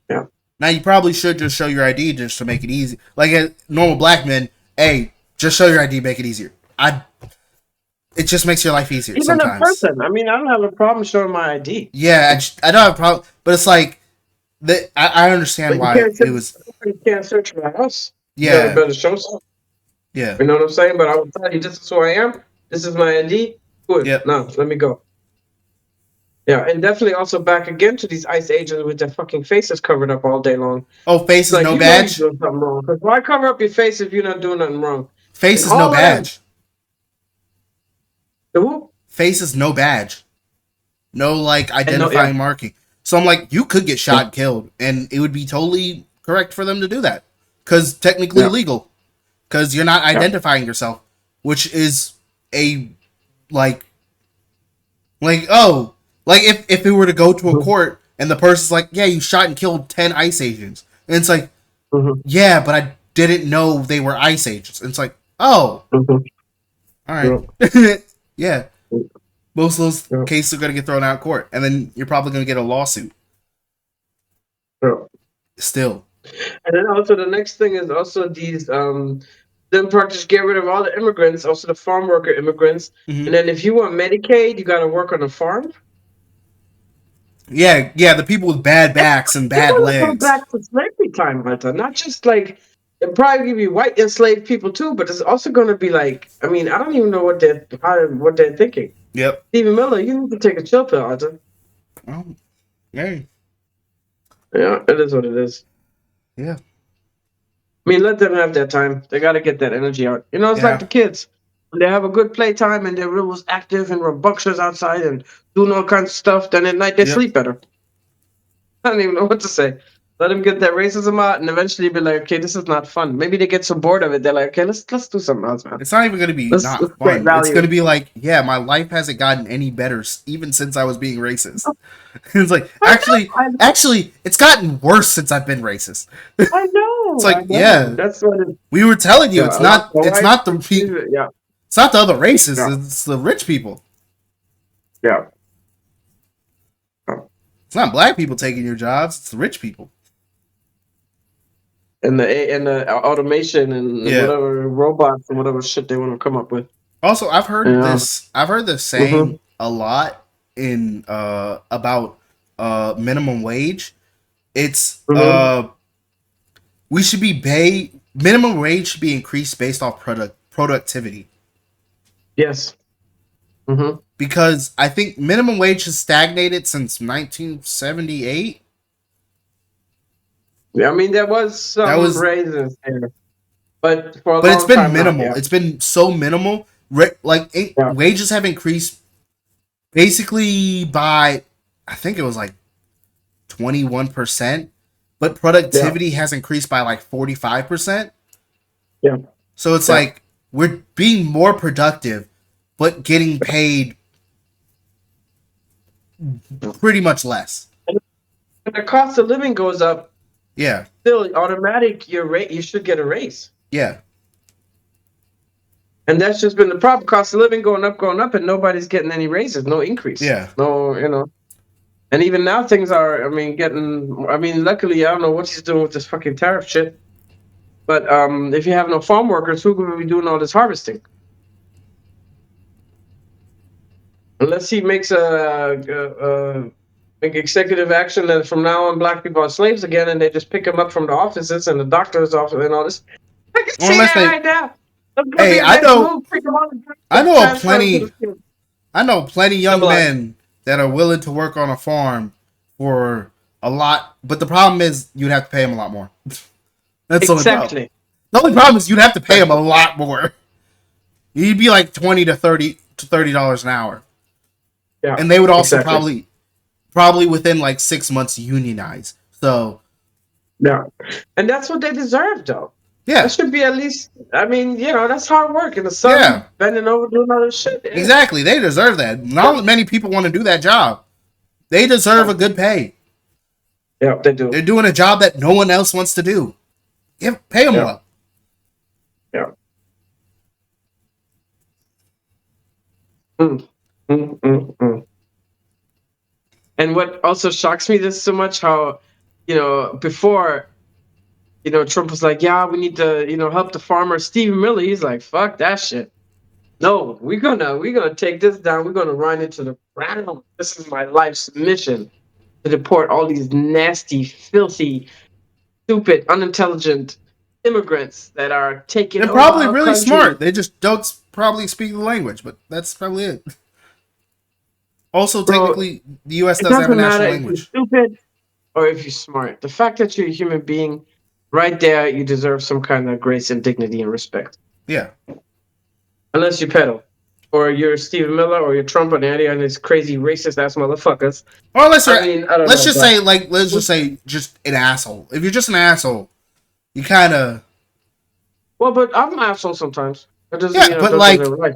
A: Yeah.
B: Now you probably should just show your ID just to make it easy. Like normal black men, hey, just show your ID, make it easier. It just makes your life easier.
A: Even
B: sometimes.
A: a person. I mean, I don't have a problem showing my ID.
B: Yeah, I don't have a problem, but it's like I understand why it was.
A: You can't search my house.
B: Yeah,
A: you better show something.
B: Yeah,
A: you know what I'm saying. But I will tell you, this is who I am. This is my ID. Good. Yeah. No, let me go. Yeah, and definitely also back again to these ICE agents with their fucking faces covered up all day long.
B: Oh, face is no badge.
A: Doing something wrong. Why cover up your face if you're not doing nothing wrong?
B: Face is no badge.
A: Who?
B: Face is no badge. No like identifying marking. So I'm like, you could get shot and killed, and it would be totally correct for them to do that because technically illegal, because you're not identifying yourself, which is a like if it were to go to a court and the person's like, yeah, you shot and killed 10 ICE agents, and it's like, yeah, but I didn't know they were ICE agents, and it's like, oh, all right, yeah. Most of those cases are going to get thrown out of court, and then you're probably going to get a lawsuit. Still.
A: And then also the next thing is also these them practice get rid of all the immigrants, also the farm worker immigrants. And then if you want Medicaid, you got to work on a farm.
B: Yeah, the people with bad backs and bad legs.
A: Go back to slavery time, Martha. Not just like it'll probably give you white enslaved people too, but it's also going to be like, I mean, I don't even know what they're thinking.
B: Yep.
A: Stephen Miller, you need to take a chill pill, Arthur.
B: Oh, hey.
A: Yeah, it is what it is.
B: Yeah.
A: I mean, let them have that time. They got to get that energy out. It's like the kids. When they have a good playtime and they're real active and rambunctious outside and doing all kinds of stuff, then at night they sleep better. I don't even know what to say. Let them get their racism out, and eventually be like, okay, this is not fun. Maybe they get so bored of it, they're like, okay, let's do something else, man.
B: It's not even going to be
A: Let's
B: not
A: create
B: fun. It's
A: value.
B: going to be like, yeah, my life hasn't gotten any better even since I was being racist. It's like, actually, it's gotten worse since I've been racist.
A: I know.
B: It's like, yeah,
A: that's what
B: we were telling you, it's not the
A: it's not
B: the other races, it's the rich people.
A: Yeah.
B: It's not black people taking your jobs, it's the rich people.
A: And the automation and whatever robots and whatever shit they want to come up with.
B: Also, I've heard this saying a lot in about minimum wage. It's we should be minimum wage should be increased based off productivity.
A: Yes.
B: Because I think minimum wage has stagnated since 1978.
A: Yeah, I mean there was some raises there, but
B: it's been minimal. It's been so minimal. Wages have increased basically by, I think it was like 21%, but productivity has increased by like 45%.
A: Yeah.
B: So it's like we're being more productive, but getting paid pretty much less.
A: And the cost of living goes up.
B: Yeah.
A: Still, automatic, you should get a raise.
B: Yeah.
A: And that's just been the problem. Cost of living going up, and nobody's getting any raises, no increase.
B: Yeah.
A: No, And even now things are, luckily, I don't know what he's doing with this fucking tariff shit. But if you have no farm workers, who will be doing all this harvesting? Unless he makes a executive action that from now on black people are slaves again, and they just pick them up from the offices and the doctor's office and all this. I can see that right now.
B: Hey, I know plenty young men that are willing to work on a farm for a lot, but the problem is you'd have to pay them a lot more. That's
A: exactly.
B: The only problem is you'd have to pay them a lot more. You'd be like $20 to $30 an hour.
A: Yeah,
B: and they would also probably within like 6 months unionize. So
A: yeah, and that's what they deserve, though.
B: Yeah,
A: that should be at least. I mean, that's hard work in the sun, bending over doing all this shit. Yeah.
B: Exactly, they deserve that. Not many people want to do that job. They deserve a good pay.
A: Yeah, they do.
B: They're doing a job that no one else wants to do. Pay them well.
A: Yeah. And what also shocks me this so much, how, before, Trump was like, yeah, we need to, help the farmers. Stephen Miller, he's like, fuck that shit. No, we're gonna take this down. We're gonna run into the ground. This is my life's mission, to deport all these nasty, filthy, stupid, unintelligent immigrants that are taking.
B: They're probably really smart. They just don't probably speak the language, but that's probably it. Also, technically, the U.S. doesn't have a national language.
A: If you're stupid or if you're smart, the fact that you're a human being, right there, you deserve some kind of grace and dignity and respect.
B: Yeah.
A: Unless you peddle, or you're Stephen Miller, or you're Trump, and any of these crazy racist ass motherfuckers.
B: Or let's just say just an asshole. If you're just an asshole, you kind of.
A: Well, but I'm an asshole sometimes. That doesn't
B: mean right.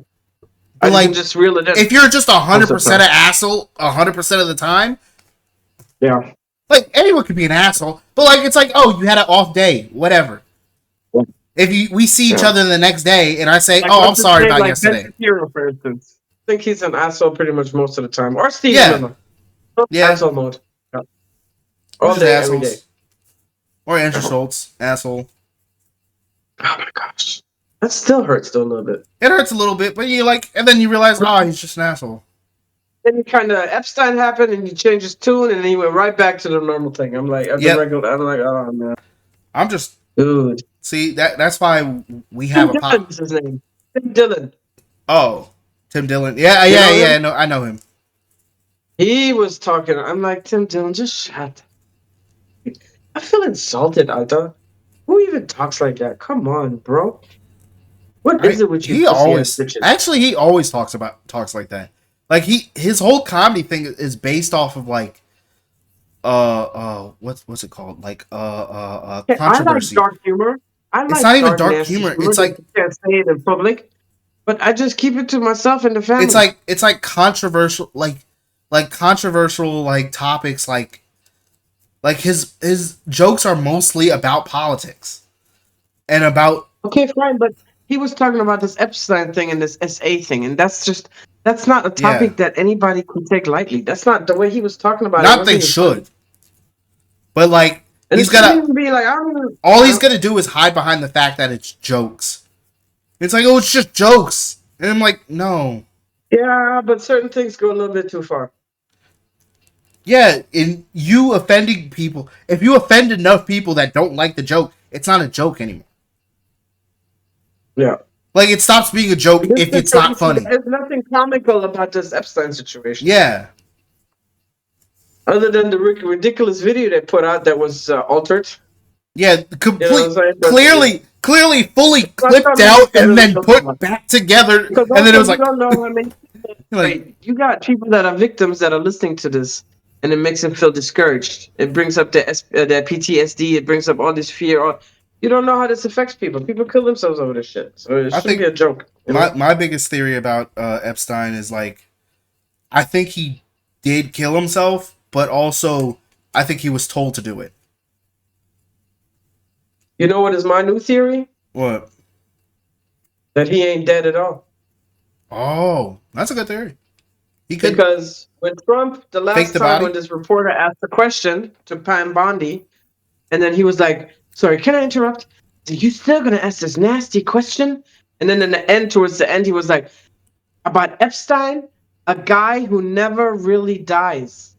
A: I can just reel it in.
B: If you're just 100% an asshole 100% of the time,
A: yeah,
B: like anyone could be an asshole. But it's like, oh, you had an off day, whatever. Yeah. If we see each other the next day, and I say, I'm sorry about yesterday. Ben
A: Shapiro, for instance, I think he's an asshole pretty much most of the time, or Steve Miller.
B: Yeah,
A: asshole mode. Yeah. All day, every day.
B: Or Andrew Schultz, asshole.
A: Oh my gosh. That still hurts though a little bit.
B: It hurts a little bit, but and then you realize, he's just an asshole.
A: Then kind of Epstein happened, and he changed his tune, and then he went right back to the normal thing. I'm like, I'm like, oh man.
B: I'm just,
A: dude.
B: See that's why we have
A: Tim Dillon is his name. Tim Dillon.
B: Oh, Tim Dillon. Yeah. I know him.
A: He was talking. I'm like, Tim Dillon, just shut. I feel insulted, Alta. Who even talks like that? Come on, bro. What is it with you?
B: He always talks like that. Like his whole comedy thing is based off of what's it called? Like
A: I like
B: controversy.
A: dark humor. I
B: It's
A: like
B: not even
A: dark,
B: dark
A: nasty
B: humor.
A: humor that you can't say it in public. But I just keep it to myself and the family.
B: It's like controversial, like controversial, like topics, like his jokes are mostly about politics and about.
A: Okay, fine, but he was talking about this Epstein thing and this SA thing, and that's not a
B: Yeah,
A: topic that anybody can take lightly. That's not the way he was talking about it. It
B: not
A: wasn't
B: they
A: even funny.
B: should, but like
A: And it
B: he's
A: shouldn't
B: gonna
A: even be like I don't even.
B: all he's gonna do is hide behind the fact that it's jokes. It's like, oh, it's just jokes, and I'm like, no.
A: Yeah, but certain things go a little bit too far.
B: Yeah, in you offending people, if you offend enough people that don't like the joke, it's not a joke anymore.
A: Yeah.
B: Like, it stops being a joke if it's not funny.
A: There's nothing comical about this Epstein situation.
B: Yeah.
A: Other than the ridiculous video they put out that was altered.
B: Yeah, clearly, fully
A: That's
B: clipped
A: not really
B: out and then put back together,
A: because
B: and then it was like,
A: you don't know how many. Like, you got people that are victims that are listening to this, and it makes them feel discouraged. It brings up their PTSD. It brings up all this fear. Or you don't know how this affects people. People kill themselves over this shit. So it shouldn't be a joke.
B: My biggest theory about Epstein is like, I think he did kill himself, but also I think he was told to do it.
A: You know what is my new theory?
B: What?
A: That he ain't dead at all.
B: Oh, that's a good theory. He could,
A: because when Trump, the last time when this reporter asked a question to Pam Bondi, and then he was like, sorry, can I interrupt? Are you still going to ask this nasty question? And then towards the end, he was like, about Epstein, a guy who never really dies.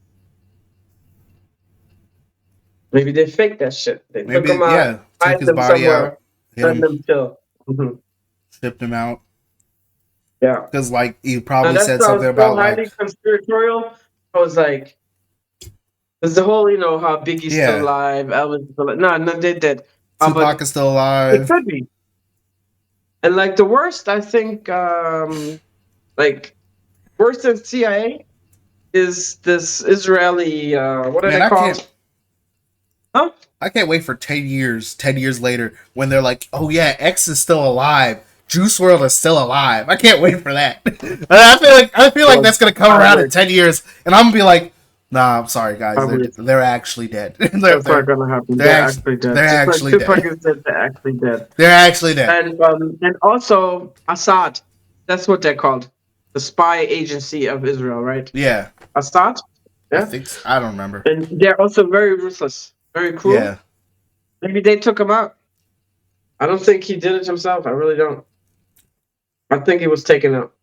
A: Maybe they faked that shit. They took him out,
B: took his body out,
A: let them kill.
B: Shipped him out.
A: Yeah.
B: Because, like, he probably said something about,
A: highly
B: like...
A: conspiratorial. I was like... There's the whole, how Biggie's still alive, Elvis is still alive. No, they did.
B: Tupac is still alive.
A: It could be. And, like, the worst, I think, worse than CIA is this Israeli, what are they called? Huh?
B: I can't wait for 10 years later, when they're like, oh yeah, X is still alive. Juice WRLD is still alive. I can't wait for that. I feel like that's gonna come around in 10 years, and I'm gonna be like, nah, I'm sorry guys, they're actually dead. That's
A: not gonna happen. They're actually dead.
B: They're actually dead.
A: They're actually dead.
B: They're actually dead.
A: And also Assad. That's what they're called. The spy agency of Israel, right?
B: Yeah.
A: Assad? Yeah.
B: I don't remember.
A: And they're also very ruthless, very cruel.
B: Yeah.
A: Maybe they took him out. I don't think he did it himself. I really don't. I think he was taken out.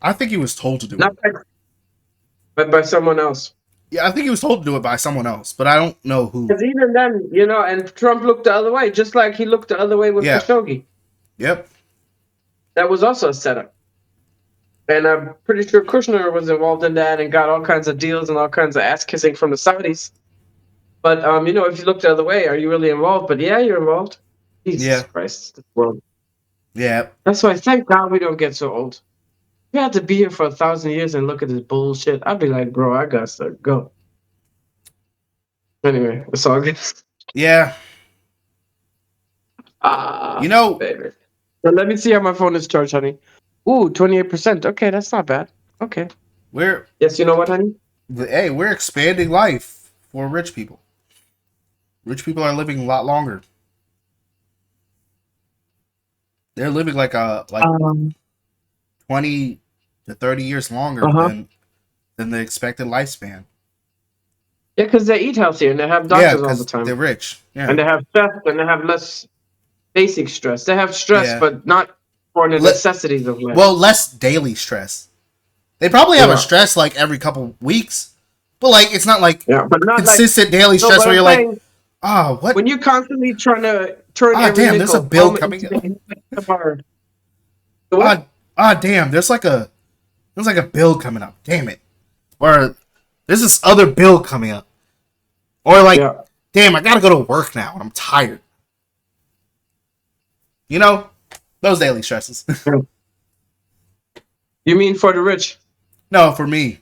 B: I think he was told to do it.
A: But by someone else.
B: Yeah, I think he was told to do it by someone else, but I don't know who.
A: Because even then, and Trump looked the other way, just like he looked the other way with Khashoggi.
B: Yep.
A: That was also a setup. And I'm pretty sure Kushner was involved in that and got all kinds of deals and all kinds of ass kissing from the Saudis. But, if you look the other way, are you really involved? But yeah, you're involved. Jesus Christ, this world.
B: Yeah.
A: That's why, thank God we don't get so old. We had to be here for 1,000 years and look at this bullshit. I'd be like, bro, I got to go. Anyway, it's all good.
B: Yeah.
A: Baby. So let me see how my phone is charged, honey. Ooh, 28%. Okay, that's not bad. Okay.
B: Yes,
A: you know what, honey?
B: Hey, we're expanding life for rich people. Rich people are living a lot longer. They're living like 20 to 30 years longer than the expected lifespan.
A: Yeah, because they eat healthier and they have doctors all the time.
B: They're rich. Yeah.
A: And they have stress and they have less basic stress. They have stress, but not for the necessities of life.
B: Well, less daily stress. They probably have a stress like every couple weeks, but like it's not like consistent daily stress where you're like, what?
A: When you're constantly trying to turn
B: damn, there's a bill coming in. Damn, there's like a bill coming up. Damn it. Or there's this other bill coming up. Or like, damn, I gotta go to work now and I'm tired. Those daily stresses.
A: You mean for the rich?
B: No, for me.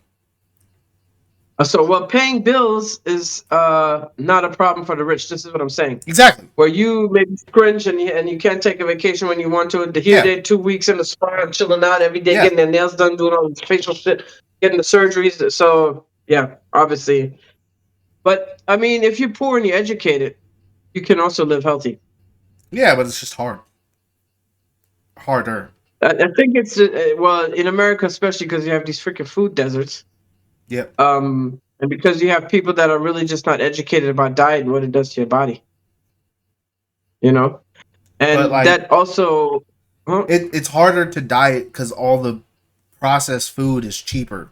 A: So, well, paying bills is not a problem for the rich. This is what I'm saying.
B: Exactly.
A: Where you maybe cringe and you can't take a vacation when you want to. Here they're 2 weeks in the spa, chilling out every day, getting their nails done, doing all this facial shit, getting the surgeries. So, yeah, obviously. But, I mean, if you're poor and you're educated, you can also live healthy.
B: Yeah, but it's just hard. Harder.
A: I think it's, well, in America, especially because you have these freaking food deserts.
B: Yep.
A: And because you have people that are really just not educated about diet and what it does to your body. You know? And
B: like,
A: that also...
B: it's harder to diet because all the processed food is cheaper.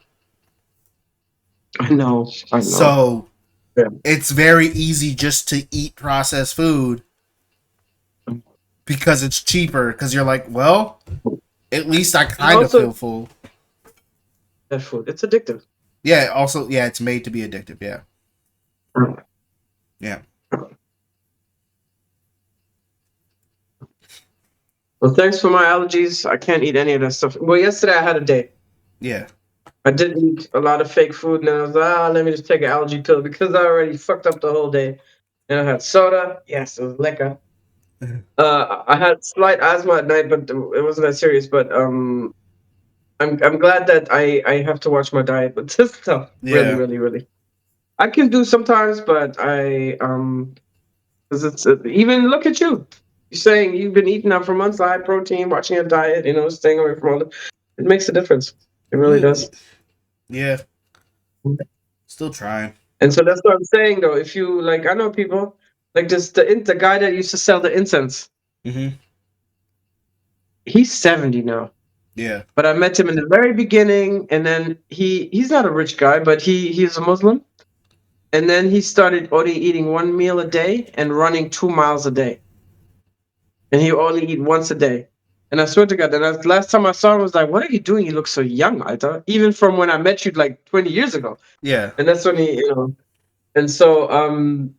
A: I know.
B: So it's very easy just to eat processed food because it's cheaper. Because you're like, well, at least I kind of feel full.
A: That food, it's addictive.
B: Yeah. Also, yeah, it's made to be addictive. Yeah. Yeah.
A: Well, thanks for my allergies. I can't eat any of that stuff. Well, yesterday I had a day.
B: Yeah.
A: I did eat a lot of fake food, and I was like, let me just take an allergy pill because I already fucked up the whole day. And I had soda. Yes, it was lekker. I had slight asthma at night, but it wasn't that serious. But I'm glad that I have to watch my diet with this stuff.
B: Yeah.
A: Really. I can do sometimes, but because it's even look at you. You're saying you've been eating now for months, high protein, watching your diet, staying away from all it makes a difference. It really does.
B: Yeah. Still trying.
A: And so that's what I'm saying, though. If you I know people like this, the guy that used to sell the incense.
B: Mm-hmm.
A: He's 70 now.
B: Yeah.
A: But I met him in the very beginning, and then he's not a rich guy, but he's a Muslim. And then he started only eating 1 meal a day and running 2 miles a day. And he only eat once a day. And I swear to God, that last time I saw him, I was like, what are you doing? You look so young, I thought. Even from when I met you 20 years ago.
B: Yeah.
A: And that's when he, and so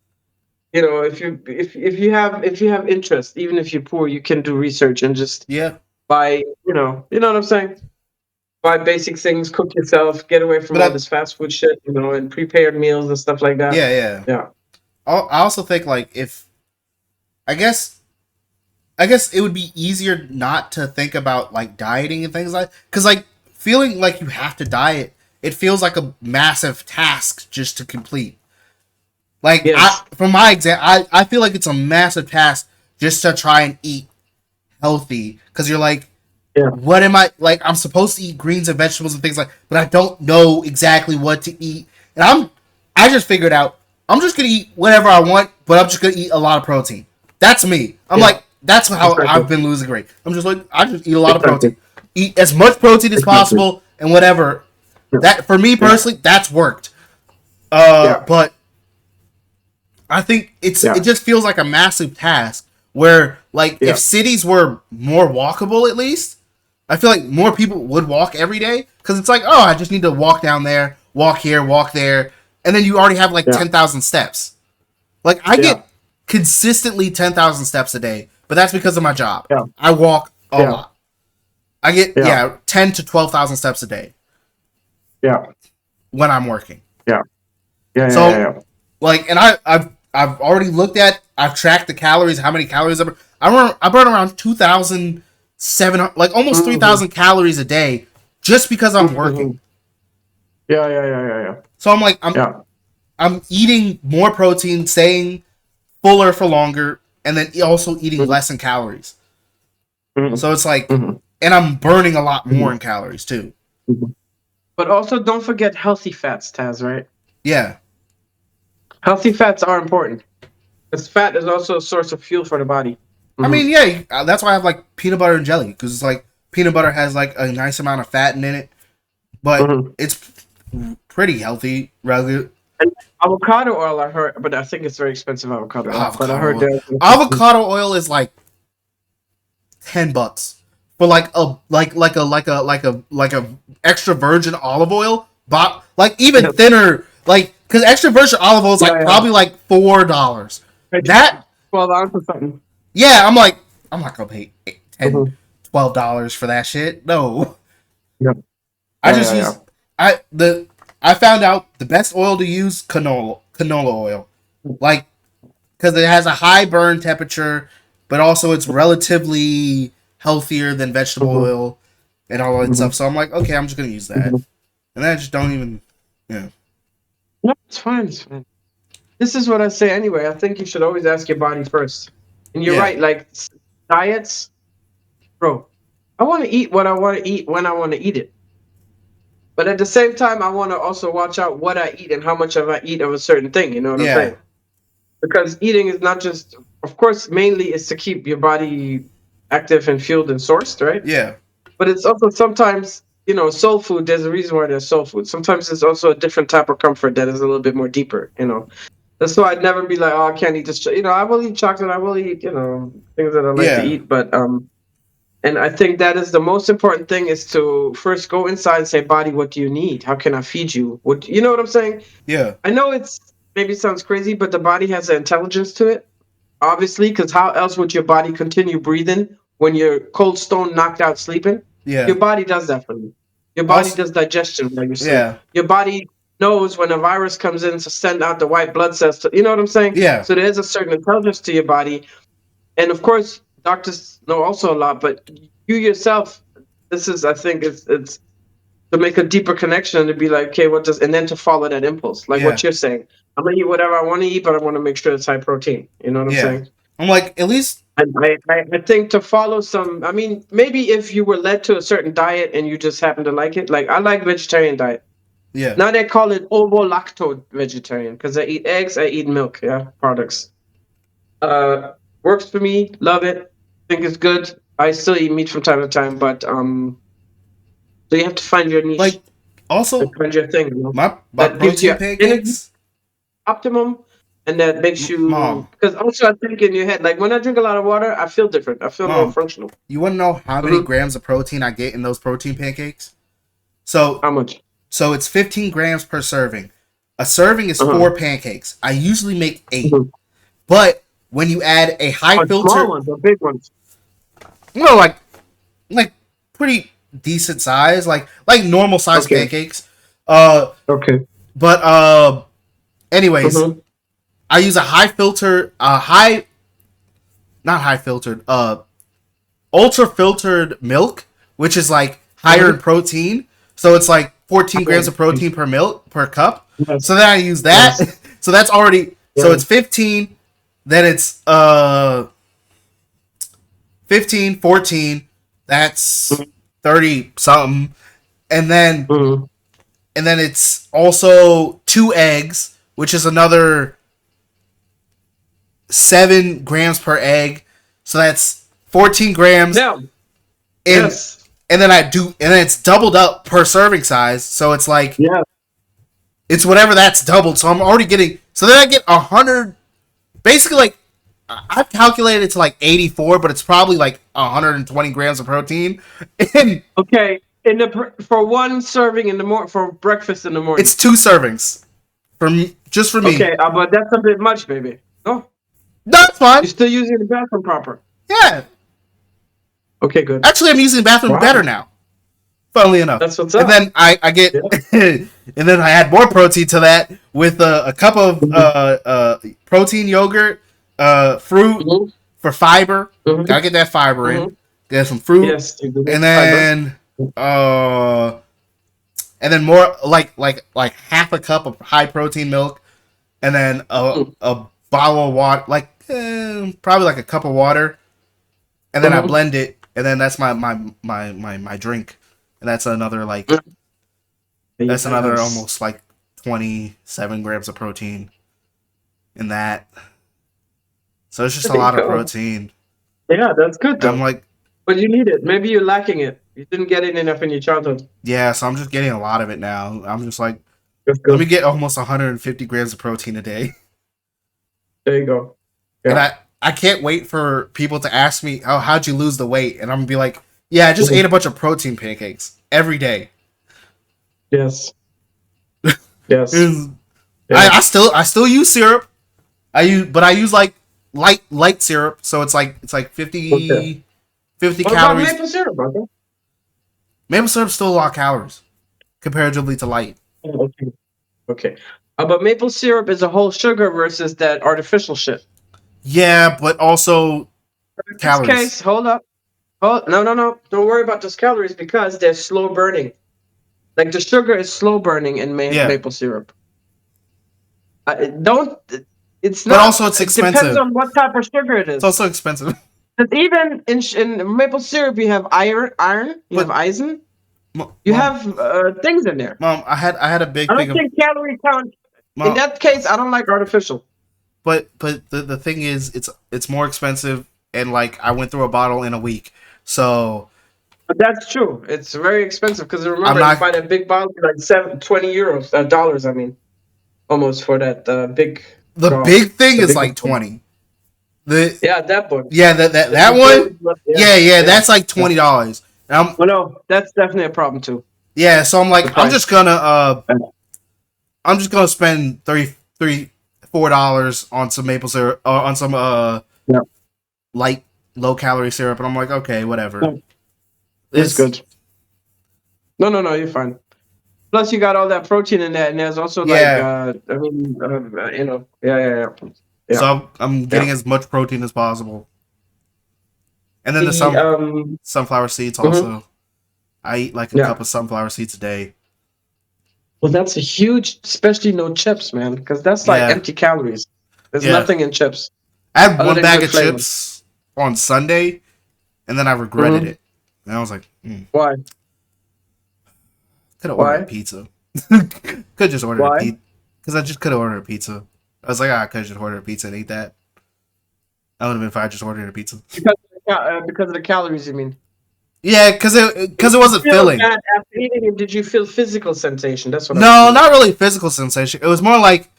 A: if you have interest, even if you're poor, you can do research and just buy, you know what I'm saying? Buy basic things, cook yourself, get away from all this fast food shit, and prepared meals and stuff like that.
B: Yeah. I also think I guess it would be easier not to think about dieting and things because feeling like you have to diet, it feels like a massive task just to complete. From my example, I feel like it's a massive task just to try and eat healthy because you're what am I I'm supposed to eat greens and vegetables and things but I don't know exactly what to eat, and I just figured out I'm just gonna eat whatever I want, but I'm just gonna eat a lot of protein. That's me. I'm that's how I've been losing weight. I'm just I just eat a lot of protein. Eat as much protein as possible and whatever. That for me personally, that's worked. But I think it just feels like a massive task where if cities were more walkable, at least I feel like more people would walk every day because it's I just need to walk down there, walk here, walk there, and then you already have 10,000 steps. I get consistently 10,000 steps a day, but that's because of my job. I walk a lot. I get 10 to 12,000 steps a day. When I'm working. And I've already looked at. I've tracked the calories. How many calories I burn around 2,700, almost 3,000 calories a day, just because I'm working.
A: Yeah.
B: So I'm eating more protein, staying fuller for longer, and then also eating less in calories. So it's and I'm burning a lot more in calories too.
A: But also don't forget healthy fats, Taz, right?
B: Yeah.
A: Healthy fats are important. Because fat is also a source of fuel for the body.
B: I mean, yeah, that's why I have peanut butter and jelly, because it's peanut butter has a nice amount of fat in it, but it's pretty healthy, regular.
A: And avocado oil, I heard, but I think it's very expensive avocado oil. But I heard that
B: avocado oil is $10 for a extra virgin olive oil, but even thinner, because extra virgin olive oil is probably $4. That
A: 12 ounces or something.
B: Yeah, I'm not gonna pay $10, $12 for that shit. No.
A: Yep.
B: I just use I found out the best oil to use, canola oil. Like, because it has a high burn temperature, but also it's relatively healthier than vegetable oil and all that stuff. So I'm like, okay, I'm just going to use that. And then I just don't even,
A: No, it's fine. It's fine. This is what I say anyway. I think you should always ask your body first. And you're right. Like diets, bro. I want to eat what I want to eat when I want to eat it. But at the same time, I want to also watch out what I eat and how much of I eat of a certain thing. You know what I'm saying? Because eating is not just, of course, mainly is to keep your body active and fueled and sourced, right?
B: Yeah.
A: But it's also sometimes, soul food. There's a reason why there's soul food. Sometimes it's also a different type of comfort that is a little bit more deeper. That's why I'd never be like, oh, I can't eat this. I will eat chocolate. I will eat, things that I like to eat. But and I think that is the most important thing is to first go inside and say, body, what do you need? How can I feed you? You know what I'm saying?
B: Yeah.
A: I know maybe sounds crazy, but the body has an intelligence to it, obviously, because how else would your body continue breathing when you're cold stone knocked out sleeping?
B: Yeah.
A: Your body does that for you. Your body does digestion while you sleep.
B: Yeah.
A: Your body knows when a virus comes in to send out the white blood cells. You know what I'm saying?
B: Yeah.
A: So there's a certain intelligence to your body. And of course, doctors know also a lot, but you yourself, this is, I think, it's to make a deeper connection and to be like, okay, and then to follow that impulse, like what you're saying. I'm gonna eat whatever I want to eat, but I want to make sure it's high protein. You know what I'm saying?
B: I'm like, at least.
A: And I think to follow some, I mean, maybe if you were led to a certain diet and you just happen to like it, like I like vegetarian diet.
B: Yeah.
A: Now they call it ovo-lacto vegetarian because I eat eggs, I eat milk, products. Works for me, love it, think it's good. I still eat meat from time to time, but so you have to find your niche.
B: Like, also,
A: find your thing.
B: My
A: that gives you
B: pancakes
A: optimum, and that makes you. Because also, I think in your head, like when I drink a lot of water, I feel different. I feel more functional.
B: You want to know how many grams of protein I get in those protein pancakes? So
A: how much?
B: So it's 15 grams per serving. A serving is 4 pancakes. I usually make 8, but when you add a high filter,
A: small ones or big ones.
B: No, like pretty decent size, like normal size pancakes.
A: Okay.
B: But anyways, I use a ultra filtered milk, which is like higher in protein. So it's like 14 grams of protein per cup. Yes. So then I use that. Yes. So that's already so it's 15. Then it's 15, 14. That's 30 something, and then it's also 2 eggs, which is another 7 grams per egg. So that's 14 grams.
A: Yeah.
B: And then it's doubled up per serving size. So it's like it's whatever that's doubled. So I'm already getting. So then I get 100. Basically, like I've calculated it to like 84, but it's probably like 120 grams of protein.
A: Okay, for one serving in the morning, for breakfast in the morning.
B: It's 2 servings for me.
A: Okay, but that's a bit much, baby. No,
B: that's fine.
A: You're still using the bathroom proper.
B: Yeah.
A: Okay, good.
B: Actually, I'm using the bathroom better now. Funnily enough.
A: That's what's up.
B: And then I get, and then I add more protein to that with a cup of protein yogurt, fruit for fiber. Gotta get that fiber in. Get some fruit. Yes, and then more like half a cup of high protein milk, and then a bottle of water, probably like a cup of water, and then I blend it, and then that's my drink. And that's another almost like 27 grams of protein in that. So it's just a lot of protein.
A: Yeah, that's good though.
B: I'm like,
A: but you need it. Maybe you're lacking it. You didn't get it enough in your childhood.
B: Yeah, so I'm just getting a lot of it now. I'm just like, let me get almost 150 grams of protein a day.
A: There you go. Yeah.
B: And I can't wait for people to ask me, oh, how'd you lose the weight? And I'm gonna be like, yeah, I just ate a bunch of protein pancakes every day.
A: Yes. Yes.
B: I still use syrup. I use like light syrup, so it's like 50
A: what
B: calories.
A: About maple syrup, brother?
B: Maple syrup's still a lot of calories comparatively to light.
A: Okay. Okay. But maple syrup is a whole sugar versus that artificial shit.
B: Yeah, but also
A: In this
B: calories.
A: case, hold up. No. Don't worry about those calories because they're slow burning. Like the sugar is slow burning in
B: Yeah,
A: maple syrup. Don't. It's
B: but
A: not.
B: also it's
A: It depends
B: expensive.
A: on what type of sugar it
B: It's
A: is.
B: also expensive.
A: 'Cause even in maple syrup, you have iron, you have
B: But
A: eisen, you
B: mom,
A: have things in there.
B: I had a big
A: I
B: thing
A: don't
B: of
A: think calorie count. In
B: mom,
A: that case, I don't like artificial.
B: but the thing is, it's more expensive, and like I went through a bottle in a week, so
A: But that's true. It's very expensive because
B: I'm
A: remember, you
B: not
A: buy that big bottle for like 20 euros, dollars. I mean, almost for that big
B: the
A: jar,
B: big thing
A: the
B: is
A: big
B: like
A: one.
B: 20. The
A: Yeah, that one.
B: Yeah, that
A: The
B: one.
A: very yeah,
B: Yeah,
A: yeah,
B: that's like
A: yeah.
B: $20. And
A: Well, no, that's definitely a problem too.
B: yeah, so I'm
A: The
B: like,
A: price.
B: I'm just gonna spend $4 on some maple syrup, on some
A: Yeah,
B: light low calorie syrup, and I'm like, okay, whatever.
A: yeah, it's
B: It's
A: good. No, you're fine. Plus, you got all that protein in that, and there's also like,
B: yeah.
A: yeah,
B: So I'm
A: yeah.
B: getting as much protein as possible, and then the
A: The
B: sunflower seeds
A: mhm,
B: also. I eat like a
A: yeah.
B: cup of sunflower seeds a day.
A: Well, that's a huge, especially no chips, man, because that's like
B: Yeah,
A: empty calories. There's
B: yeah.
A: nothing in chips
B: I had
A: other
B: one
A: than
B: bag
A: good
B: of
A: flavor.
B: chips on Sunday, and then I regretted
A: Hmm.
B: it. And I was like,
A: Why?
B: could have ordered a
A: Why?
B: pizza. Could just ordered a
A: Why?
B: pizza. Because I just could have ordered a pizza. I was like, I could just order a pizza and eat that. That would have been fine. Just ordering a pizza.
A: Because of the calories, you mean?
B: Yeah, because it
A: Did you
B: wasn't
A: feel
B: filling.
A: bad after eating it? Did you feel physical sensation? That's what I'm
B: No,
A: saying.
B: not really physical sensation. It was more like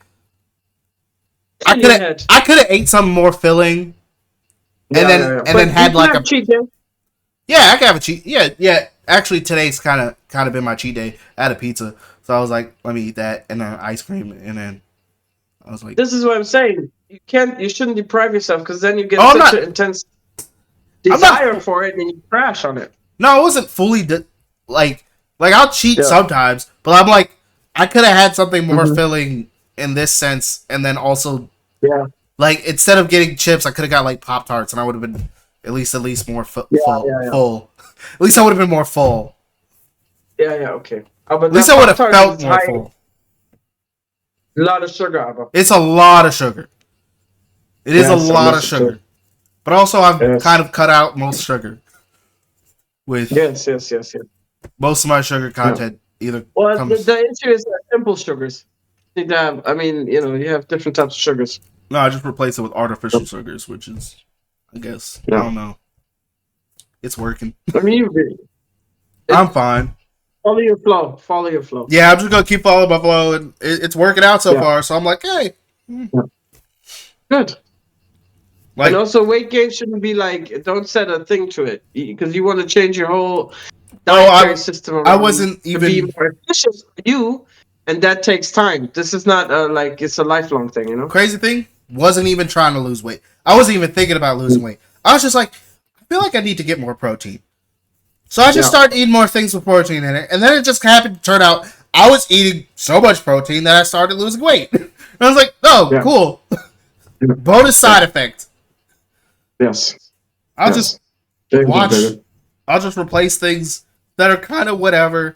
B: I
A: In
B: could
A: your
B: have
A: head.
B: I could have ate something more filling, and
A: Yeah,
B: then
A: yeah, yeah.
B: and then
A: But you
B: had
A: can
B: like
A: have
B: a
A: cheat day.
B: yeah. I could have a cheat. Yeah. Actually, today's kind of been my cheat day. I had a pizza, so I was like, let me eat that, and then ice cream, and then I was like,
A: This is what I'm saying. You shouldn't deprive yourself because then you get
B: oh,
A: such an intense
B: I'm not.
A: desire for it and you crash on it.
B: No, it wasn't fully like I'll cheat
A: Yeah.
B: sometimes, but I'm like I could have had something more
A: Hmm.
B: filling in this sense, and then also
A: Yeah.
B: like instead of getting chips, I could have got like Pop Tarts, and I would have been at least more
A: Yeah,
B: full.
A: yeah, yeah.
B: Full. At least I would have been more full.
A: Yeah, okay. But
B: At least
A: that
B: I would
A: Pop
B: have
A: Tart
B: felt
A: is
B: more
A: high,
B: full.
A: a lot of sugar, Abba.
B: It's a lot of sugar. It is a
A: Yes,
B: lot of
A: understood too.
B: sugar, but also I've kind
A: Yes.
B: of cut out most sugar with
A: Yes.
B: most of my sugar
A: Yeah.
B: content either
A: Well,
B: comes.
A: the issue is simple sugars. I mean, you have different types of sugars.
B: No, I just replace it with artificial sugars, which is, I guess, I
A: Yeah.
B: don't know. It's working.
A: I mean,
B: I'm fine.
A: follow your flow. Follow your flow.
B: Yeah, I'm just gonna keep following my flow, and it's working out so
A: Yeah.
B: far. So I'm like, hey,
A: Yeah. Good. And
B: like,
A: also, weight gain shouldn't be like, don't set a thing to it because you want to change your whole
B: oh,
A: dietary system
B: I
A: around
B: wasn't
A: to be
B: even
A: more efficient for you, and that takes time. This is not like it's a lifelong thing, you know?
B: crazy thing. Wasn't even trying to lose weight. I wasn't even thinking about losing weight. I was just like, I feel like I need to get more protein. So I just
A: Yeah.
B: started eating more things with protein in it, and then it just happened to turn out I was eating so much protein that I started losing weight. And I was like, oh,
A: Yeah.
B: cool. Bonus side effect.
A: Yes.
B: I'll
A: Yes.
B: just
A: Very good,
B: watch.
A: baby.
B: I'll just replace things that are kind of whatever,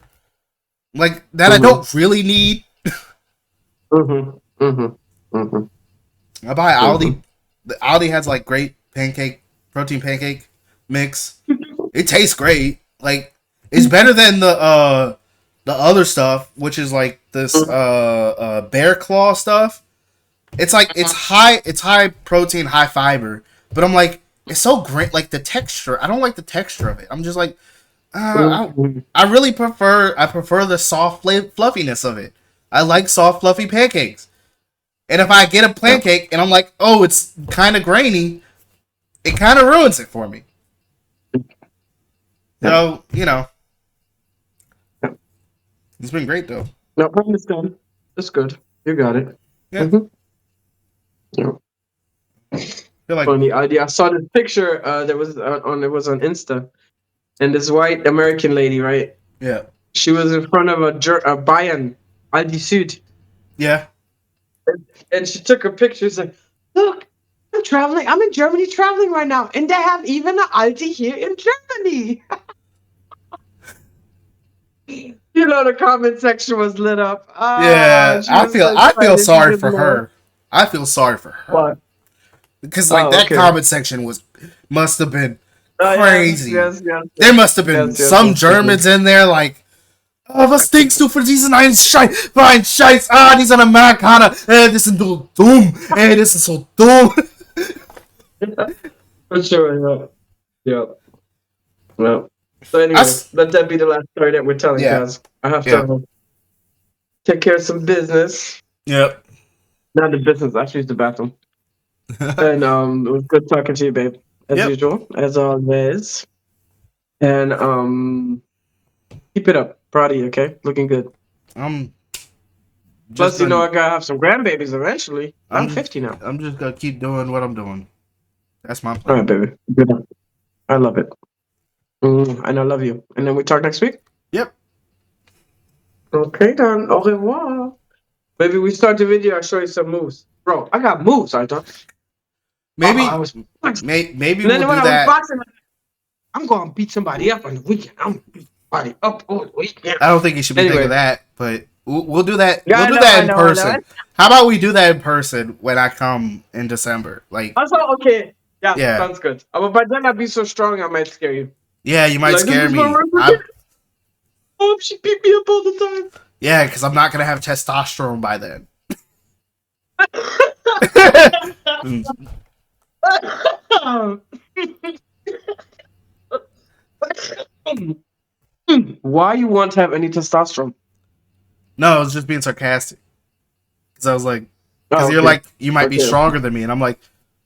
B: like that I
A: Mhm.
B: don't really need.
A: Mhm. Mhm. Mhm.
B: I buy Aldi.
A: Mhm.
B: The Aldi has like great protein pancake mix. It tastes great. Like it's better than the other stuff, which is like this bear claw stuff. It's like it's high protein, high fiber, but I'm like it's so great. Like the texture, I don't like the texture of it. I'm just like
A: Mhm.
B: I really prefer the soft fluffiness of it. I like soft fluffy pancakes. And if I get a
A: Yeah.
B: pancake and I'm like, oh, it's kind of grainy, it kind of ruins it for me.
A: Yeah.
B: So,
A: Yeah.
B: it's been great though.
A: No, I understand. That's good. You got it.
B: Yeah.
A: Mhm. Yeah.
B: I feel like,
A: Funny idea. I saw this picture that was on Insta, and this white American lady, right?
B: yeah.
A: She was in front of a Bayern. Aldi Süd.
B: Yeah.
A: And she took a picture. She's like, look, I'm traveling. I'm in Germany traveling right now. And they have even an Aldi here in Germany. You know, the comment section was lit up.
B: Yeah.
A: She was so
B: I feel
A: excited. She
B: sorry
A: didn't
B: for
A: know.
B: her. I feel sorry for her.
A: What?
B: Because like
A: Oh,
B: that
A: okay.
B: comment section must have been
A: Oh,
B: crazy.
A: yes.
B: There must have been some Germans in there like, oh, was denkst du für diesen einen Scheiß? Für einen Scheiß. Ah, dieser Amerikaner. Die sind so dumm. Das ist so dumm.
A: For sure, yeah. Well, so anyway, let that be the last story that we're telling, guys. I have to take care of some business.
B: Yep.
A: Not the business, actually it's the bathroom. And it was good talking to you, babe. As usual, as always. And keep it up. Proud of you, okay? Looking good. Plus, you know, I gotta have some grandbabies eventually. I'm 50 now.
B: I'm just gonna keep doing what I'm doing. That's my plan.
A: All right, baby. Good. I love it. And I love you. And then we talk next week?
B: Yep.
A: Okay, then. Au revoir. Maybe we start the video. I'll show you some moves. Bro, I got moves, I thought.
B: Maybe
A: I was
B: maybe
A: and then
B: we'll
A: when
B: do
A: I was
B: that.
A: boxing, I'm going to beat somebody up on the weekend. I'm going to beat somebody up on the weekend.
B: I don't think you should be thinking that, but we'll do that.
A: Yeah,
B: we'll do that in person. How about we do that in person when I come in December? Like,
A: also, okay. Yeah, sounds good. But by then I'll be so strong I might scare you.
B: Yeah, you might scare me.
A: Oh, she beat me up all the time.
B: Yeah, because I'm not going to have testosterone by then.
A: Why you want to have any testosterone?
B: No, I was just being sarcastic. Because I was like, because you're like, you might be stronger than me. And I'm like,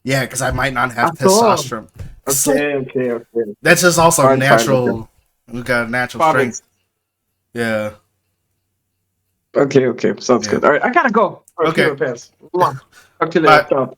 B: yeah, because I might not have testosterone.
A: Okay.
B: That's just also natural. We've got natural strength. Yeah.
A: Okay. Sounds good. All right, I gotta go.
B: Okay.
A: Talk to you later.